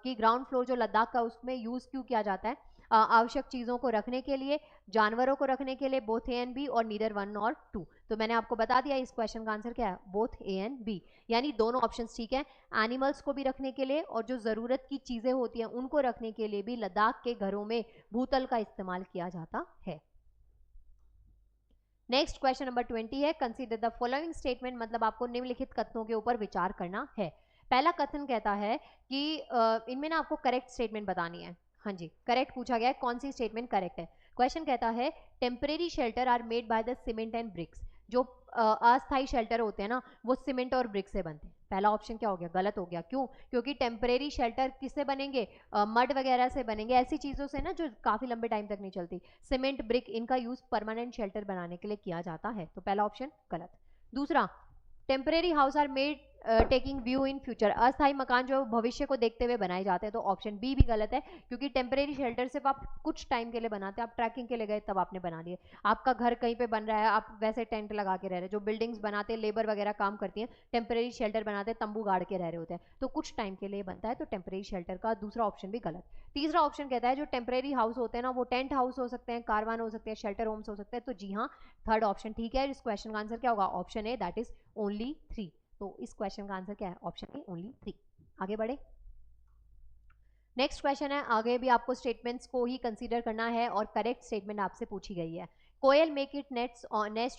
कि ग्राउंड फ्लोर जो लद्दाख का उसमें यूज क्यों किया जाता है, आवश्यक चीजों को रखने के लिए, जानवरों को रखने के लिए, बोथ ए एंड बी, और नीदर 1 और 2। तो मैंने आपको बता दिया इस क्वेश्चन का आंसर क्या है, बोथ ए एंड बी, यानी दोनों ऑप्शंस ठीक है। एनिमल्स को भी रखने के लिए और जो जरूरत की चीजें होती हैं उनको रखने के लिए भी लद्दाख के घरों में भूतल का इस्तेमाल किया जाता है। नेक्स्ट क्वेश्चन नंबर 20 है कंसीडर द फॉलोइंग स्टेटमेंट, मतलब आपको निम्नलिखित कथनों के ऊपर विचार करना है। पहला कथन कहता है कि इनमें ना आपको करेक्ट स्टेटमेंट बतानी है। हाँ जी, करेक्ट पूछा गया है, कौन सी स्टेटमेंट करेक्ट है। क्वेश्चन कहता है temporary shelter are made by the cement and bricks. जो अस्थायी शेल्टर होते हैं ना वो सीमेंट और ब्रिक से बनते हैं। पहला ऑप्शन क्या हो गया, गलत हो गया। क्यों, क्योंकि टेम्परेरी शेल्टर किससे बनेंगे, मड वगैरह से बनेंगे, ऐसी चीजों से ना जो काफी लंबे टाइम तक नहीं चलती। सीमेंट ब्रिक इनका यूज परमानेंट शेल्टर बनाने के लिए किया जाता है, तो पहला ऑप्शन गलत। दूसरा, temporary house are made taking view in future. अस्थायी मकान जो भविष्य को देखते हुए बनाए जाते हैं, तो ऑप्शन बी भी गलत है, क्योंकि टेम्परेरी शेल्टर सिर्फ आप कुछ टाइम के लिए बनाते हैं, आप ट्रैकिंग के लिए गए तब आपने बना लिए। आपका घर कहीं पे बन रहा है, आप वैसे टेंट लगा के रह रहे हैं, जो बिल्डिंग्स बनाते हैं, लेबर वगैरह काम करती हैं, टेम्परेरी शेल्टर बनाते हैं, तंबू गाड़ के रह रहे होते हैं, तो कुछ टाइम के लिए बनता है, तो टेम्परेरी शेल्टर का दूसरा ऑप्शन भी गलत। तीसरा ऑप्शन कहता है जो टेम्परेरी हाउस होते हैं ना वो टेंट हाउस हो सकते हैं, कारवान हो सकते हैं, शेल्टर होम्स हो सकते हैं, तो जी हाँ, थर्ड ऑप्शन ठीक है। इस क्वेश्चन का आंसर क्या होगा, option A, that is only 3। तो इस क्वेश्चन का आंसर क्या है, ऑप्शन ए, ओनली 3। आगे बढ़े। नेक्स्ट क्वेश्चन है, आगे भी आपको स्टेटमेंट्स को ही कंसीडर करना है और करेक्ट स्टेटमेंट आपसे पूछी गई है। Koel make it nest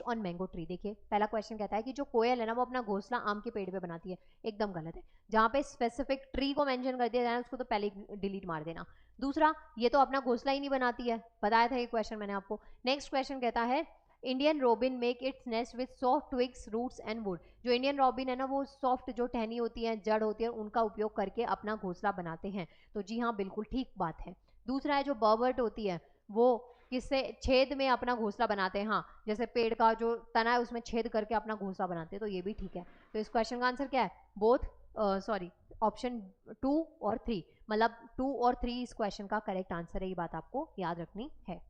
on mango tree. देखिए पहला क्वेश्चन कहता है कि जो कोयल है ना वो अपना घोंसला आम के पेड़ पे बनाती है, एकदम गलत है। जहां पे स्पेसिफिक ट्री को मेंशन कर दिया जाए उसको तो पहले डिलीट मार देना। दूसरा, ये तो अपना घोंसला ही नहीं बनाती है, बताया था ये क्वेश्चन मैंने आपको। नेक्स्ट क्वेश्चन कहता है Indian robin make its nest with soft twigs, roots and wood. जो इंडियन रॉबिन है ना वो सॉफ्ट जो टहनी होती है, जड़ होती है, उनका उपयोग करके अपना घोंसला बनाते हैं, तो जी हाँ बिल्कुल ठीक बात है। दूसरा है जो बर्बर्ट होती है वो किससे, छेद में अपना घोंसला बनाते हैं, हाँ जैसे पेड़ का जो तना है उसमें छेद करके अपना घोंसला बनाते हैं, तो ये भी ठीक है। तो इस क्वेश्चन का आंसर क्या है, बोथ सॉरी ऑप्शन 2 और 3, मतलब 2 और 3 इस क्वेश्चन का करेक्ट आंसर है, ये बात आपको याद रखनी है।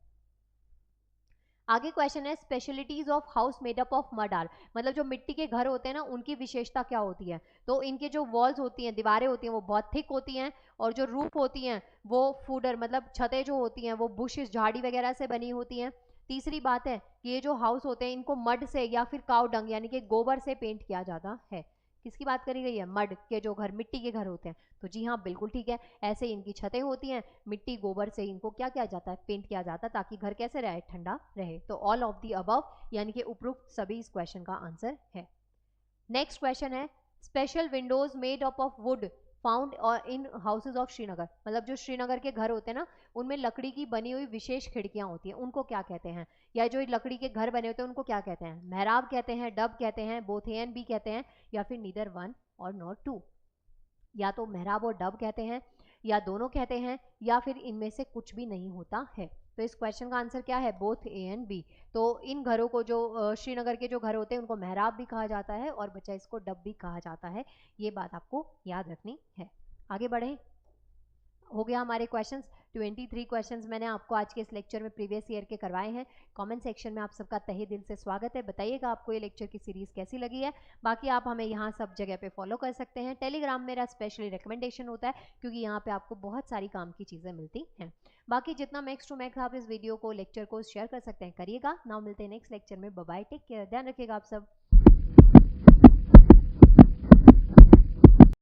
आगे क्वेश्चन है specialities of house made up of mud are, मतलब जो मिट्टी के घर होते हैं ना उनकी विशेषता क्या होती है। तो इनके जो वॉल्स होती हैं, दीवारें होती हैं वो बहुत थिक होती हैं, और जो रूफ होती हैं वो फूडर मतलब छतें जो होती हैं वो बुशेस झाड़ी वगैरह से बनी होती हैं। तीसरी बात है कि ये जो हाउस होते हैं इनको मड से या फिर काउ डंग यानी कि गोबर से पेंट किया जाता है। किसकी बात करी गई है, मड के जो घर मिट्टी के घर होते हैं, तो जी हाँ बिल्कुल ठीक है। ऐसे इनकी छतें होती हैं, मिट्टी गोबर से इनको क्या किया जाता है, पेंट किया जाता है, ताकि घर कैसे रहे, ठंडा रहे। तो ऑल ऑफ दी अबव यानी कि उपरोक्त सभी इस क्वेश्चन का आंसर है। नेक्स्ट क्वेश्चन है special Windows made up of would found in houses of Srinagar, मतलब जो श्रीनगर के घर होते हैं ना उनमें लकड़ी की बनी हुई विशेष खिड़कियां होती हैं, उनको क्या कहते हैं, या जो लकड़ी के घर बने होते हैं उनको क्या कहते हैं, मेहराब कहते हैं, डब कहते हैं, बोथ ए एंड बी कहते हैं, या फिर नीदर 1 और नॉट 2। या तो मेहराब और डब कहते हैं, या दोनों कहते हैं, या फिर इनमें से कुछ भी नहीं होता है। तो इस क्वेश्चन का आंसर क्या है, बोथ ए एंड बी। तो इन घरों को जो श्रीनगर के जो घर होते हैं उनको मेहराब भी कहा जाता है और बच्चा इसको डब भी कहा जाता है, ये बात आपको याद रखनी है। आगे बढ़े, हो गया हमारे क्वेश्चंस। 23 क्वेश्चंस मैंने आपको आज के इस लेक्चर में प्रीवियस ईयर के करवाए हैं। कमेंट सेक्शन में आप सबका तहे दिल से स्वागत है, बताइएगा आपको ये लेक्चर की सीरीज़ कैसी लगी है। बाकी आप हमें यहाँ सब जगह पे फॉलो कर सकते हैं। टेलीग्राम मेरा स्पेशली रिकमेंडेशन होता है क्योंकि यहाँ पे आपको बहुत सारी काम की चीज़ें मिलती हैं। बाकी जितना मैक्स टू मैक्स आप इस वीडियो को लेक्चर को शेयर कर सकते हैं करिएगा। नाउ मिलते हैं नेक्स्ट लेक्चर में। बाय बाय, टेक केयर, ध्यान रखिएगा आप सब।